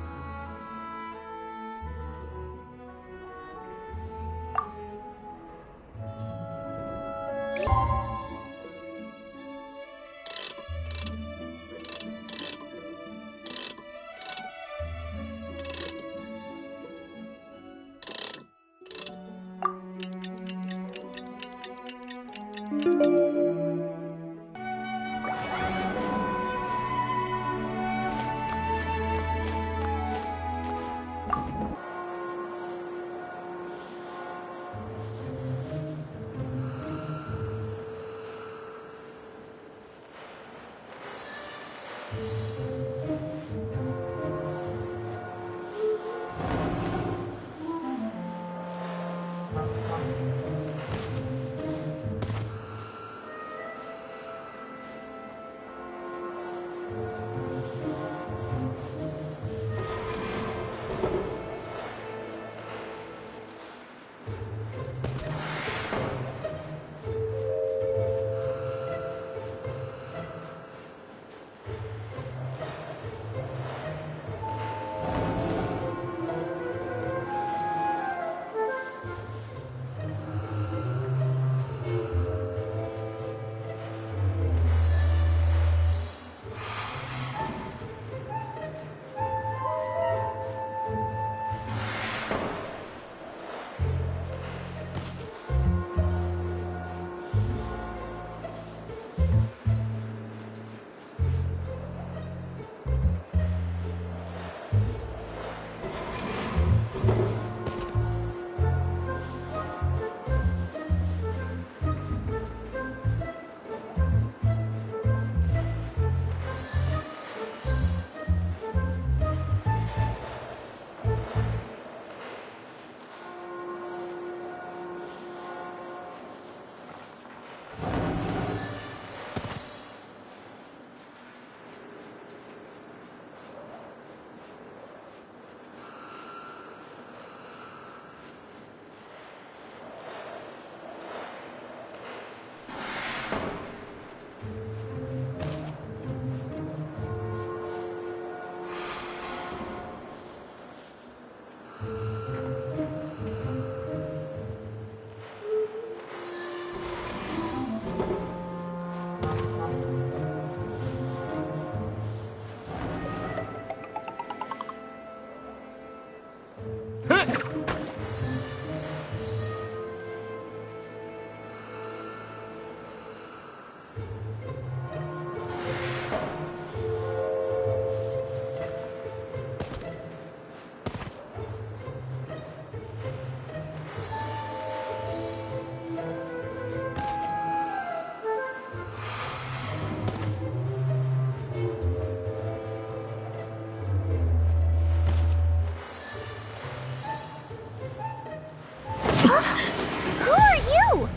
S1: Who are you?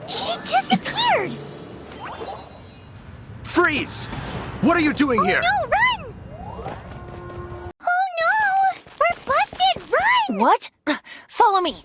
S1: She disappeared!
S9: Freeze! What are you doing here?
S1: No, run! Oh no! We're busted! Run!
S4: What? Follow me.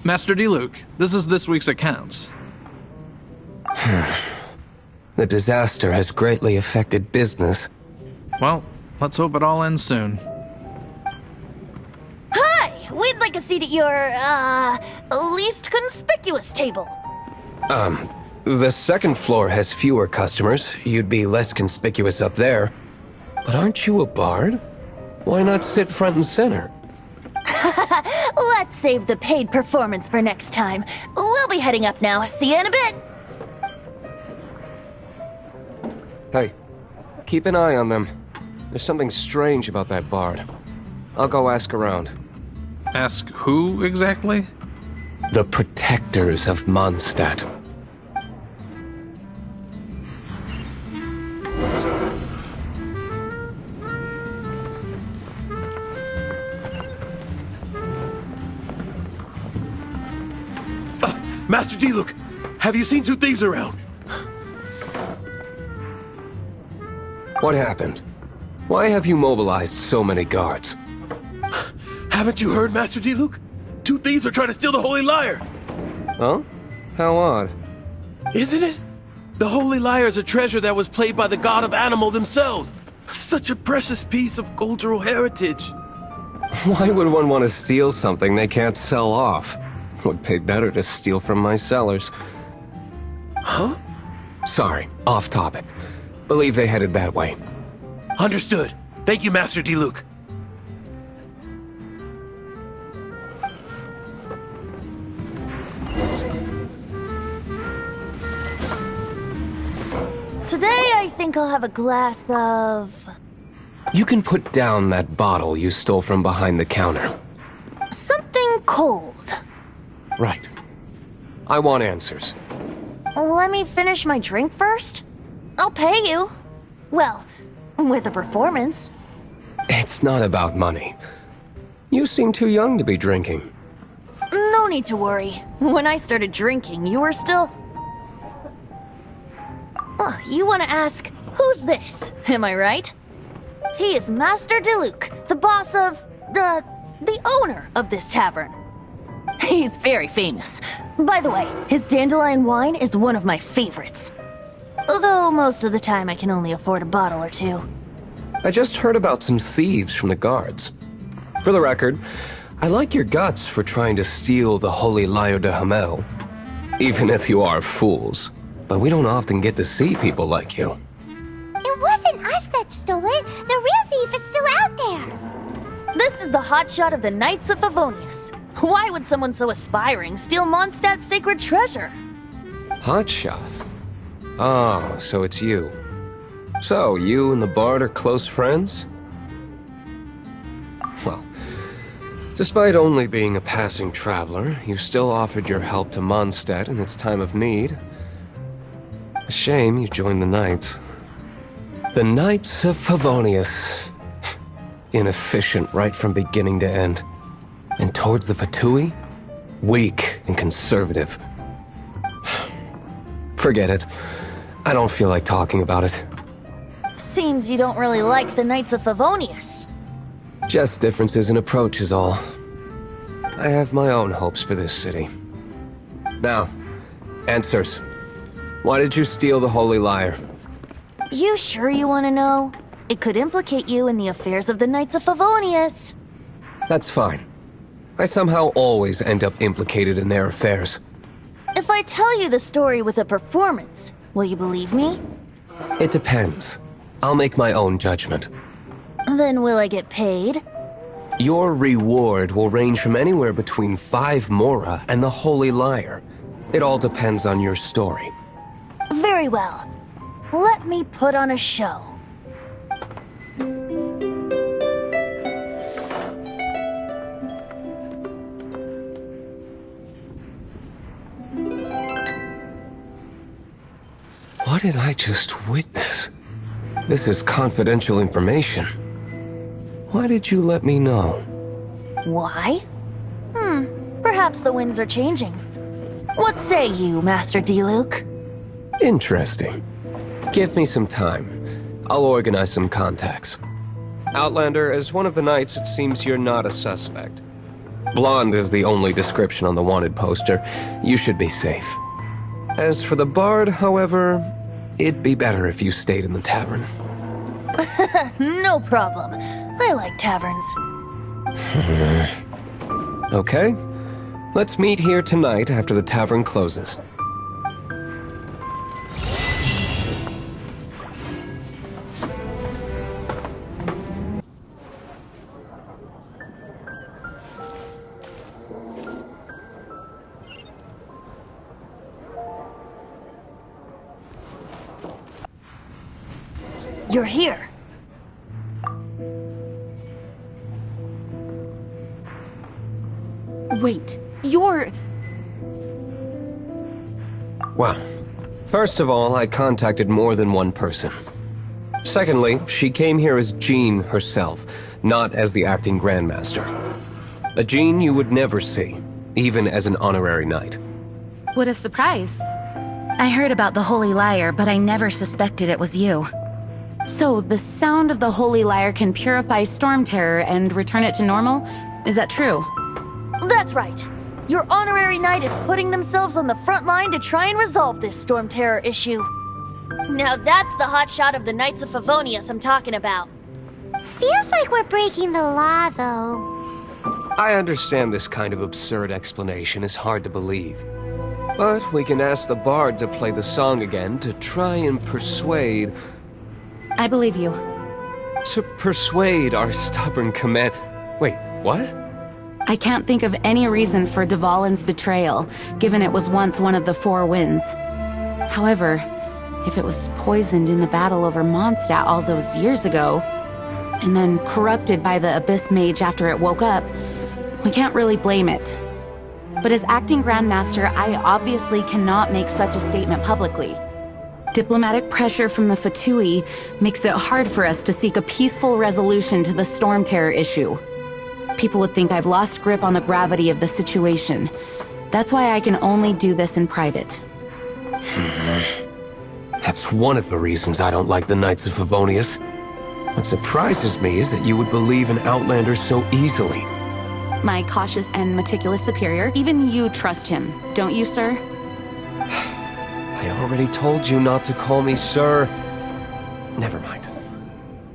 S12: Master D-Luke, this is this week's accounts.
S9: The disaster has greatly affected business.
S12: Well, let's hope it all ends soon.
S4: Hi! We'd like a seat at your, least conspicuous table.
S9: The second floor has fewer customers. You'd be less conspicuous up there. But aren't you a bard? Why not sit front and center?
S4: Let's save the paid performance for next time. We'll be heading up now. See you in a bit.
S9: Hey, keep an eye on them. There's something strange about that bard. I'll go ask around.
S12: Ask who exactly?
S9: The protectors of Mondstadt.
S13: Master D-Luke, have you seen two thieves around?
S9: What happened? Why have you mobilized so many guards?
S13: Haven't you heard, Master D-Luke? Two thieves are trying to steal the Holy Lyre!
S9: Huh? How odd.
S13: Isn't it? The Holy Lyre is a treasure that was played by the god of animal themselves. Such a precious piece of cultural heritage.
S9: Why would one want to steal something they can't sell off? Would pay better to steal from my sellers.
S13: Huh?
S9: Sorry, off topic. Believe they headed that way.
S13: Understood. Thank you, Master D-Luke.
S4: Today I think I'll have a glass of...
S9: You can put down that bottle you stole from behind the counter.
S4: something cold.
S9: Right. I want answers.
S4: Let me finish my drink first. I'll pay you. Well, with a performance.
S9: It's not about money. You seem too young to be drinking.
S4: No need to worry. When I started drinking, you were still... Oh, you want to ask, who's this? Am I right? He is Master D-Luke, the boss of... the owner of this tavern. He's very famous. By the way, his dandelion wine is one of my favorites. Although most of the time I can only afford a bottle or two.
S9: I just heard about some thieves from the guards. For the record, I like your guts for trying to steal the Holy Lyre de Hamel. Even if you are fools. But we don't often get to see people like you.
S1: It wasn't us that stole it. The real thief is still out there.
S4: This is the hotshot of the Knights of Favonius. Why would someone so aspiring steal Mondstadt's sacred treasure?
S9: Hotshot? Oh, so it's you. So, you and the bard are close friends? Well, despite only being a passing traveler, you still offered your help to Mondstadt in its time of need. A shame you joined the Knights. The Knights of Favonius. Inefficient right from beginning to end. And towards the Fatui, weak and conservative. Forget it. I don't feel like talking about it.
S4: Seems you don't really like the Knights of Favonius.
S9: Just differences in approach is all. I have my own hopes for this city. Now, answers. Why did you steal the Holy Lyre?
S4: You sure you want to know? It could implicate you in the affairs of the Knights of Favonius.
S9: That's fine. I somehow always end up implicated in their affairs.
S4: If I tell you the story with a performance, will you believe me?
S9: It depends. I'll make my own judgment.
S4: Then will I get paid?
S9: Your reward will range from anywhere between 5 mora and the Holy Lyre. It all depends on your story.
S4: Very well. Let me put on a show.
S9: What did I just witness? This is confidential information. Why did you let me know?
S4: Why? Perhaps the winds are changing. What say you, Master D-Luke?
S9: Interesting. Give me some time. I'll organize some contacts. Outlander, as one of the knights, it seems you're not a suspect. Blonde is the only description on the wanted poster. You should be safe. As for the bard, however, it'd be better if you stayed in the tavern.
S4: No problem. I like taverns.
S9: Okay. Let's meet here tonight after the tavern closes.
S4: You're here.
S2: Wait, you're...
S9: Well, first of all, I contacted more than one person. Secondly, she came here as Jean herself, not as the acting Grandmaster. A Jean you would never see, even as an honorary knight.
S2: What a surprise. I heard about the Holy Lyre, but I never suspected it was you. So, the sound of the Holy Lyre can purify Storm Terror and return it to normal? Is that true?
S4: That's right. Your honorary knight is putting themselves on the front line to try and resolve this Storm Terror issue. Now that's the hotshot of the Knights of Favonius I'm talking about.
S1: Feels like we're breaking the law, though.
S9: I understand this kind of absurd explanation is hard to believe. But we can ask the bard to play the song again to try and persuade...
S2: I believe you.
S9: To persuade our stubborn command... Wait, what?
S2: I can't think of any reason for Dvalin's betrayal, given it was once one of the Four Winds. However, if it was poisoned in the battle over Mondstadt all those years ago, and then corrupted by the Abyss Mage after it woke up, we can't really blame it. But as acting Grandmaster, I obviously cannot make such a statement publicly. Diplomatic pressure from the Fatui makes it hard for us to seek a peaceful resolution to the Storm Terror issue. People would think I've lost grip on the gravity of the situation. That's why I can only do this in private.
S9: That's one of the reasons I don't like the Knights of Favonius. What surprises me is that you would believe in Outlanders so easily.
S2: My cautious and meticulous superior, even you trust him, don't you, sir?
S9: I already told you not to call me sir. Never mind.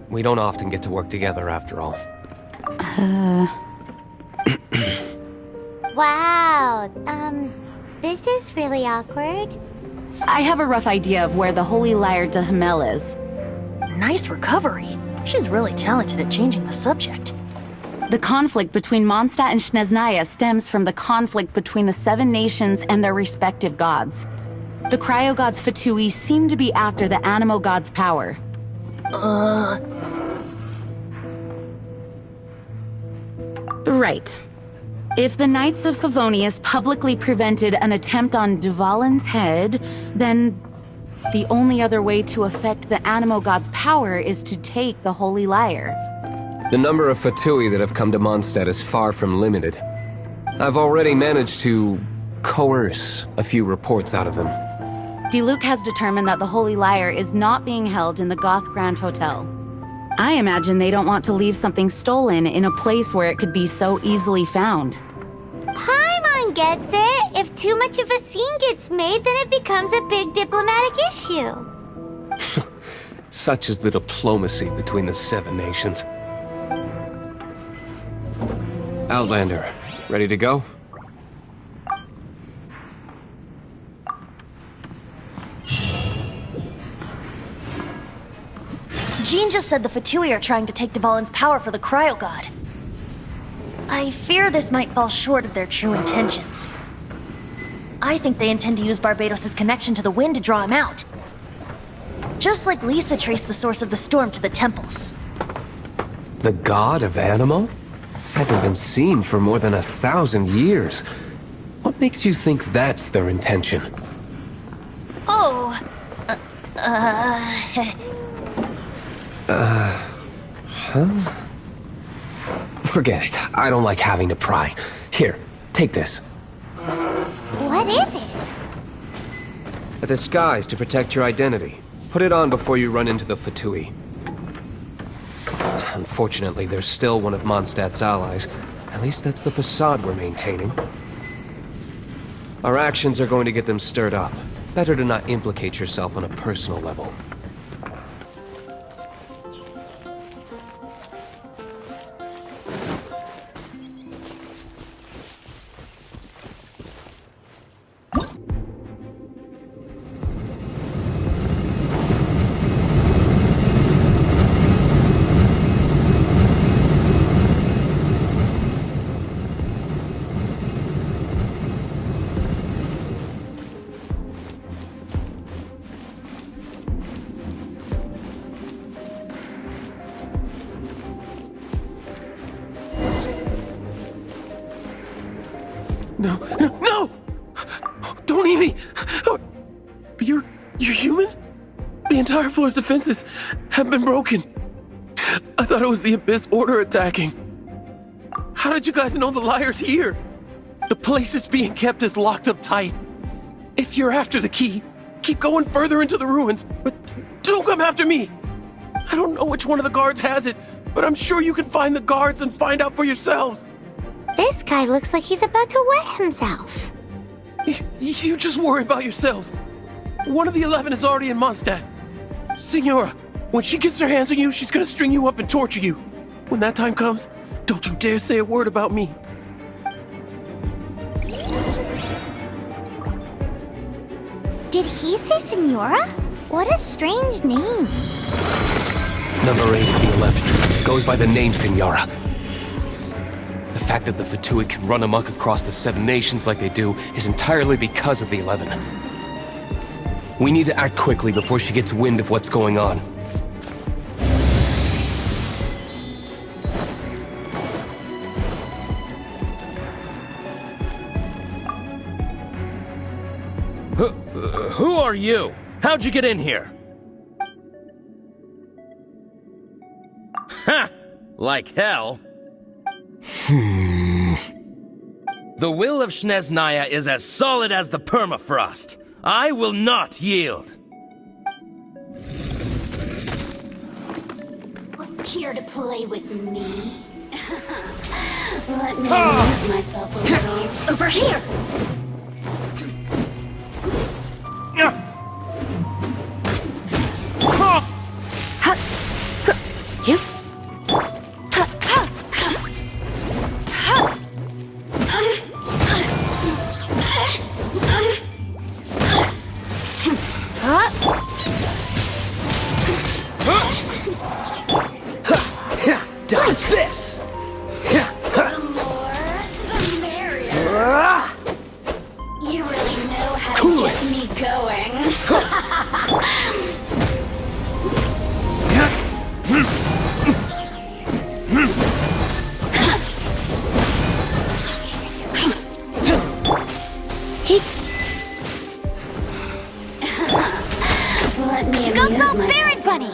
S9: We don't often get to work together after all.
S1: Wow, this is really awkward.
S2: I have a rough idea of where the Holy Lyre de Himmel is.
S4: Nice recovery. She's really talented at changing the subject.
S2: The conflict between Mondstadt and Snezhnaya stems from the conflict between the Seven Nations and their respective gods. The cryo-gods Fatui seem to be after the Animo god's power. Right. If the Knights of Favonius publicly prevented an attempt on Dvalin's head, then the only other way to affect the Animo god's power is to take the Holy Lyre.
S9: The number of Fatui that have come to Mondstadt is far from limited. I've already managed to coerce a few reports out of them.
S2: Diluc has determined that the Holy Lyre is not being held in the Goth Grand Hotel. I imagine they don't want to leave something stolen in a place where it could be so easily found.
S1: Paimon gets it. If too much of a scene gets made, then it becomes a big diplomatic issue.
S9: Such is the diplomacy between the Seven Nations. Outlander, ready to go?
S4: Jean just said the Fatui are trying to take Dvalin's power for the Cryo God. I fear this might fall short of their true intentions. I think they intend to use Barbados' connection to the wind to draw him out. Just like Lisa traced the source of the storm to the temples.
S9: The god of Animo? Hasn't been seen for more than 1,000 years. What makes you think that's their intention?
S4: Oh,
S9: Forget it. I don't like having to pry. Here, take this.
S1: What is it?
S9: A disguise to protect your identity. Put it on before you run into the Fatui. Unfortunately, there's still one of Mondstadt's allies. At least that's the facade we're maintaining. Our actions are going to get them stirred up. Better to not implicate yourself on a personal level.
S13: No! No! Don't eat me! You're human? The entire floor's defenses have been broken. I thought it was the Abyss Order attacking. How did you guys know the liar's here? The place it's being kept is locked up tight. If you're after the key, keep going further into the ruins, but don't come after me! I don't know which one of the guards has it, but I'm sure you can find the guards and find out for yourselves.
S1: This guy looks like he's about to wet himself.
S13: You just worry about yourselves. One of the 11 is already in Mondstadt. Signora, when she gets her hands on you, she's gonna string you up and torture you. When that time comes, don't you dare say a word about me.
S1: Did he say Signora? What a strange name.
S9: Number 8 of the 11 goes by the name Signora. The fact that the Fatui can run amok across the 7 nations like they do is entirely because of the 11. We need to act quickly before she gets wind of what's going on.
S14: Who are you? How'd you get in here? Ha! Like hell. The will of Snezhnaya is as solid as the permafrost. I will not yield.
S15: Here to play with me. Let me amuse myself a little. Over here!
S1: You?
S14: Dodge this!
S15: The more, the merrier. You really know how to get me going. Let me amuse myself.
S1: Baron Bunny!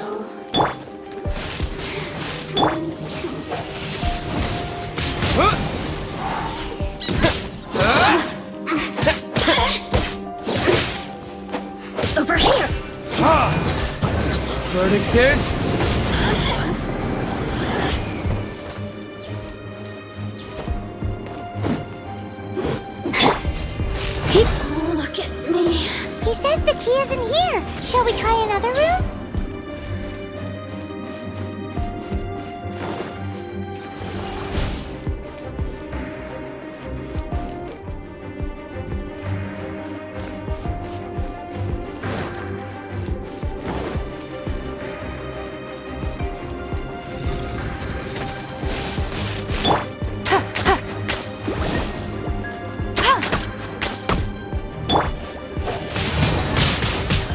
S15: Over here!
S14: Verdict is...
S15: Look at me.
S1: He says the key isn't here. Shall we try another room?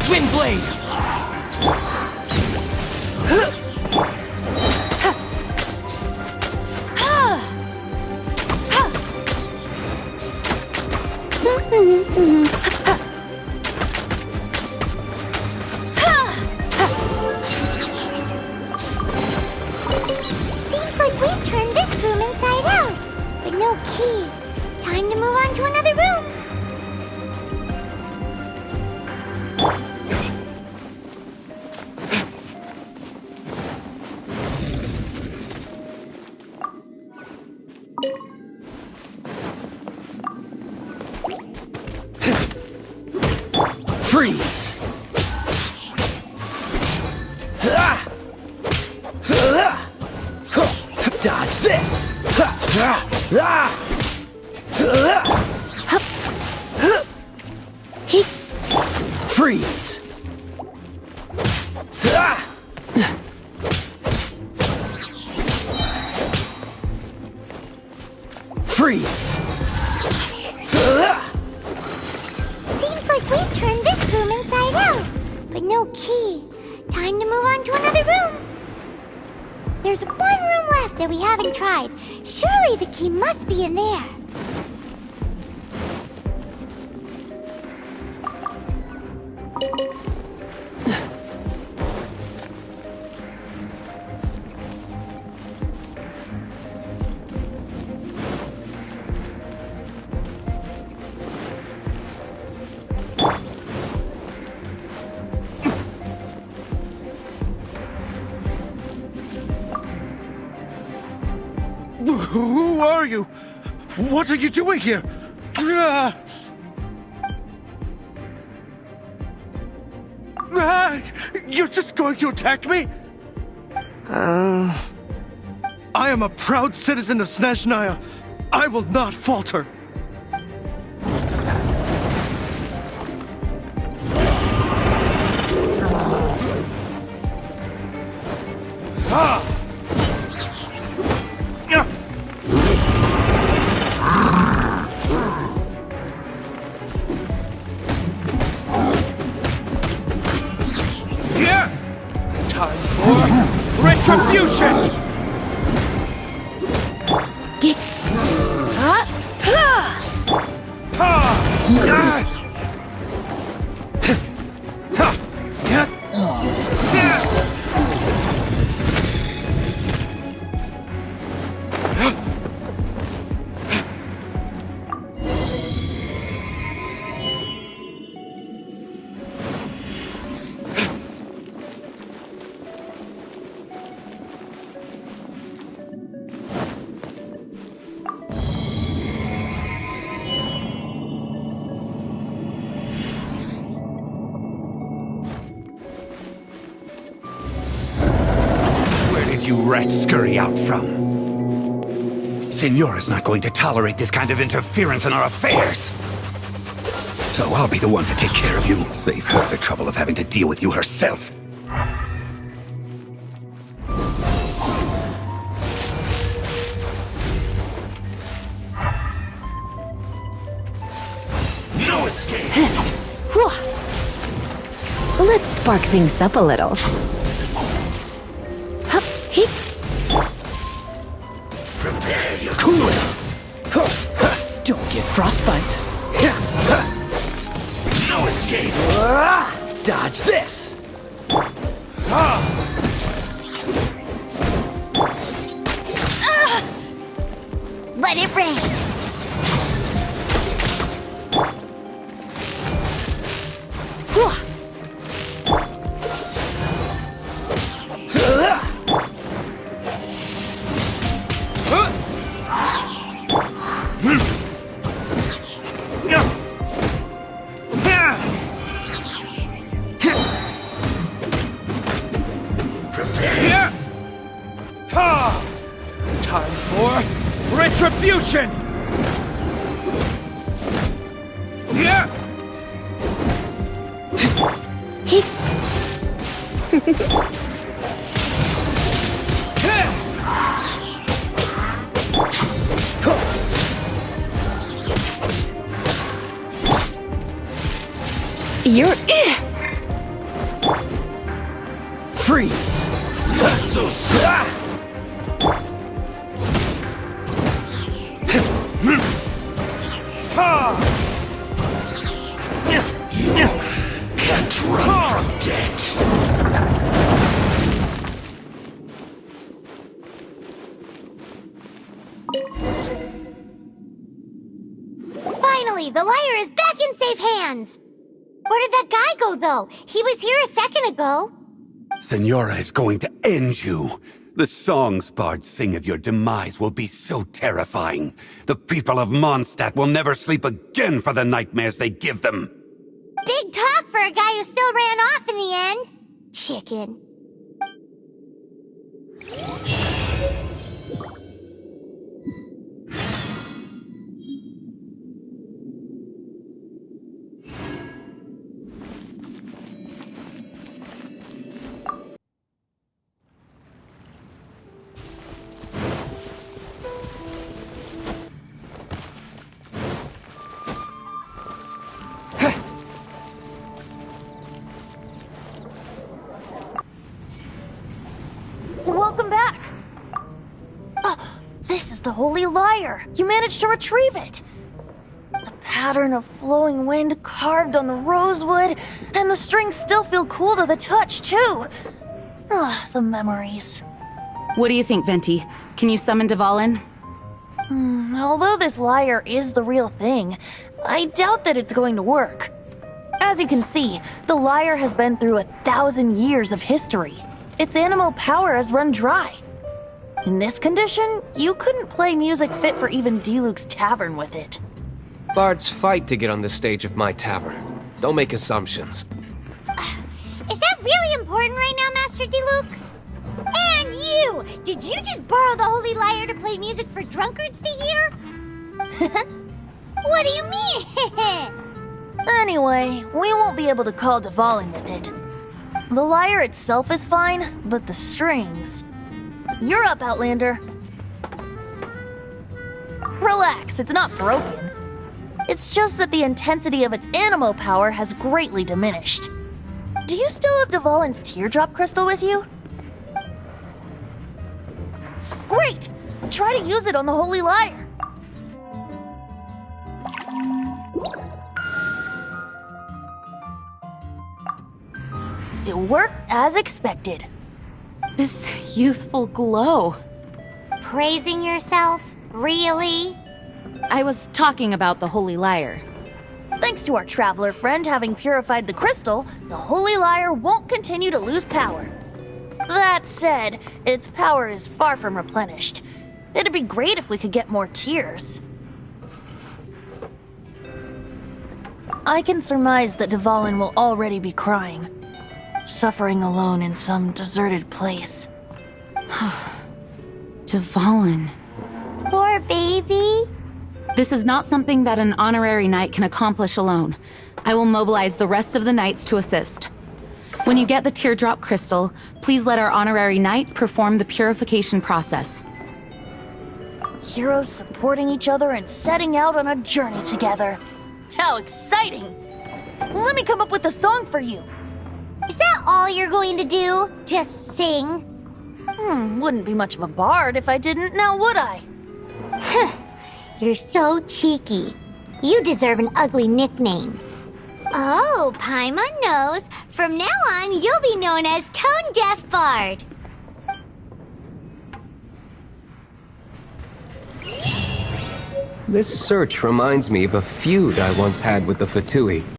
S14: Windblade!
S1: Seems like we've turned this room inside out. With no key. Time to move on to another room.
S8: Freeze! Dodge this! Freeze! Freeze!
S1: Seems like we've turned this room inside out, but no key. Time to move on to another room. There's one room left that we haven't tried. Surely the key must be in there.
S13: Who are you? What are you doing here? You're just going to attack me? I am a proud citizen of Snezhnaya. I will not falter.
S3: Time for retribution!
S16: You rats scurry out from? Senora's not going to tolerate this kind of interference in our affairs. So I'll be the one to take care of you. Save her the trouble of having to deal with you herself.
S15: No escape!
S7: Let's spark things up a little.
S15: Prepare yourself.
S8: Cool it! Don't get frostbite.
S15: No escape!
S8: Dodge this!
S5: Let it rain!
S3: Time for retribution!
S7: You're...
S8: Freeze!
S15: Not so slow! You can't run from death.
S1: Finally, the lyre is back in safe hands. Where did that guy go, though? He was here a second ago.
S16: Senora is going to end you. The songs bards sing of your demise will be so terrifying. The people of Mondstadt will never sleep again for the nightmares they give them.
S1: Big talk for a guy who still ran off in the end. Chicken.
S4: Welcome back! This is the Holy Lyre! You managed to retrieve it! The pattern of flowing wind carved on the rosewood, and the strings still feel cool to the touch, too! The memories.
S2: What do you think, Venti? Can you summon Dvalin?
S4: Although this lyre is the real thing, I doubt that it's going to work. As you can see, the lyre has been through 1,000 years of history. Its animal power has run dry. In this condition, you couldn't play music fit for even Diluc's tavern with it.
S9: Bards fight to get on the stage of my tavern. Don't make assumptions.
S1: Is that really important right now, Master Diluc? And you! Did you just borrow the Holy Lyre to play music for drunkards to hear? What do you mean?
S4: Anyway, we won't be able to call Dvalin with it. The lyre itself is fine, but the strings... You're up, Outlander. Relax, it's not broken. It's just that the intensity of its animo power has greatly diminished. Do you still have Dvalin's teardrop crystal with you? Great! Try to use it on the Holy Lyre. It worked as expected.
S2: This youthful glow.
S1: Praising yourself? Really?
S2: I was talking about the Holy Lyre.
S4: Thanks to our traveler friend having purified the crystal, the Holy Lyre won't continue to lose power. That said, its power is far from replenished. It'd be great if we could get more tears. I can surmise that Dvalin will already be crying. Suffering alone in some deserted place.
S2: Dvalin.
S1: Poor baby.
S2: This is not something that an honorary knight can accomplish alone. I will mobilize the rest of the knights to assist. When you get the teardrop crystal, please let our honorary knight perform the purification process.
S4: Heroes supporting each other and setting out on a journey together. How exciting! Let me come up with a song for you.
S1: Is that all you're going to do? Just sing?
S4: Wouldn't be much of a bard if I didn't, now would I?
S1: You're so cheeky. You deserve an ugly nickname. Oh, Paimon knows. From now on, you'll be known as Tone Deaf Bard.
S9: This search reminds me of a feud I once had with the Fatui.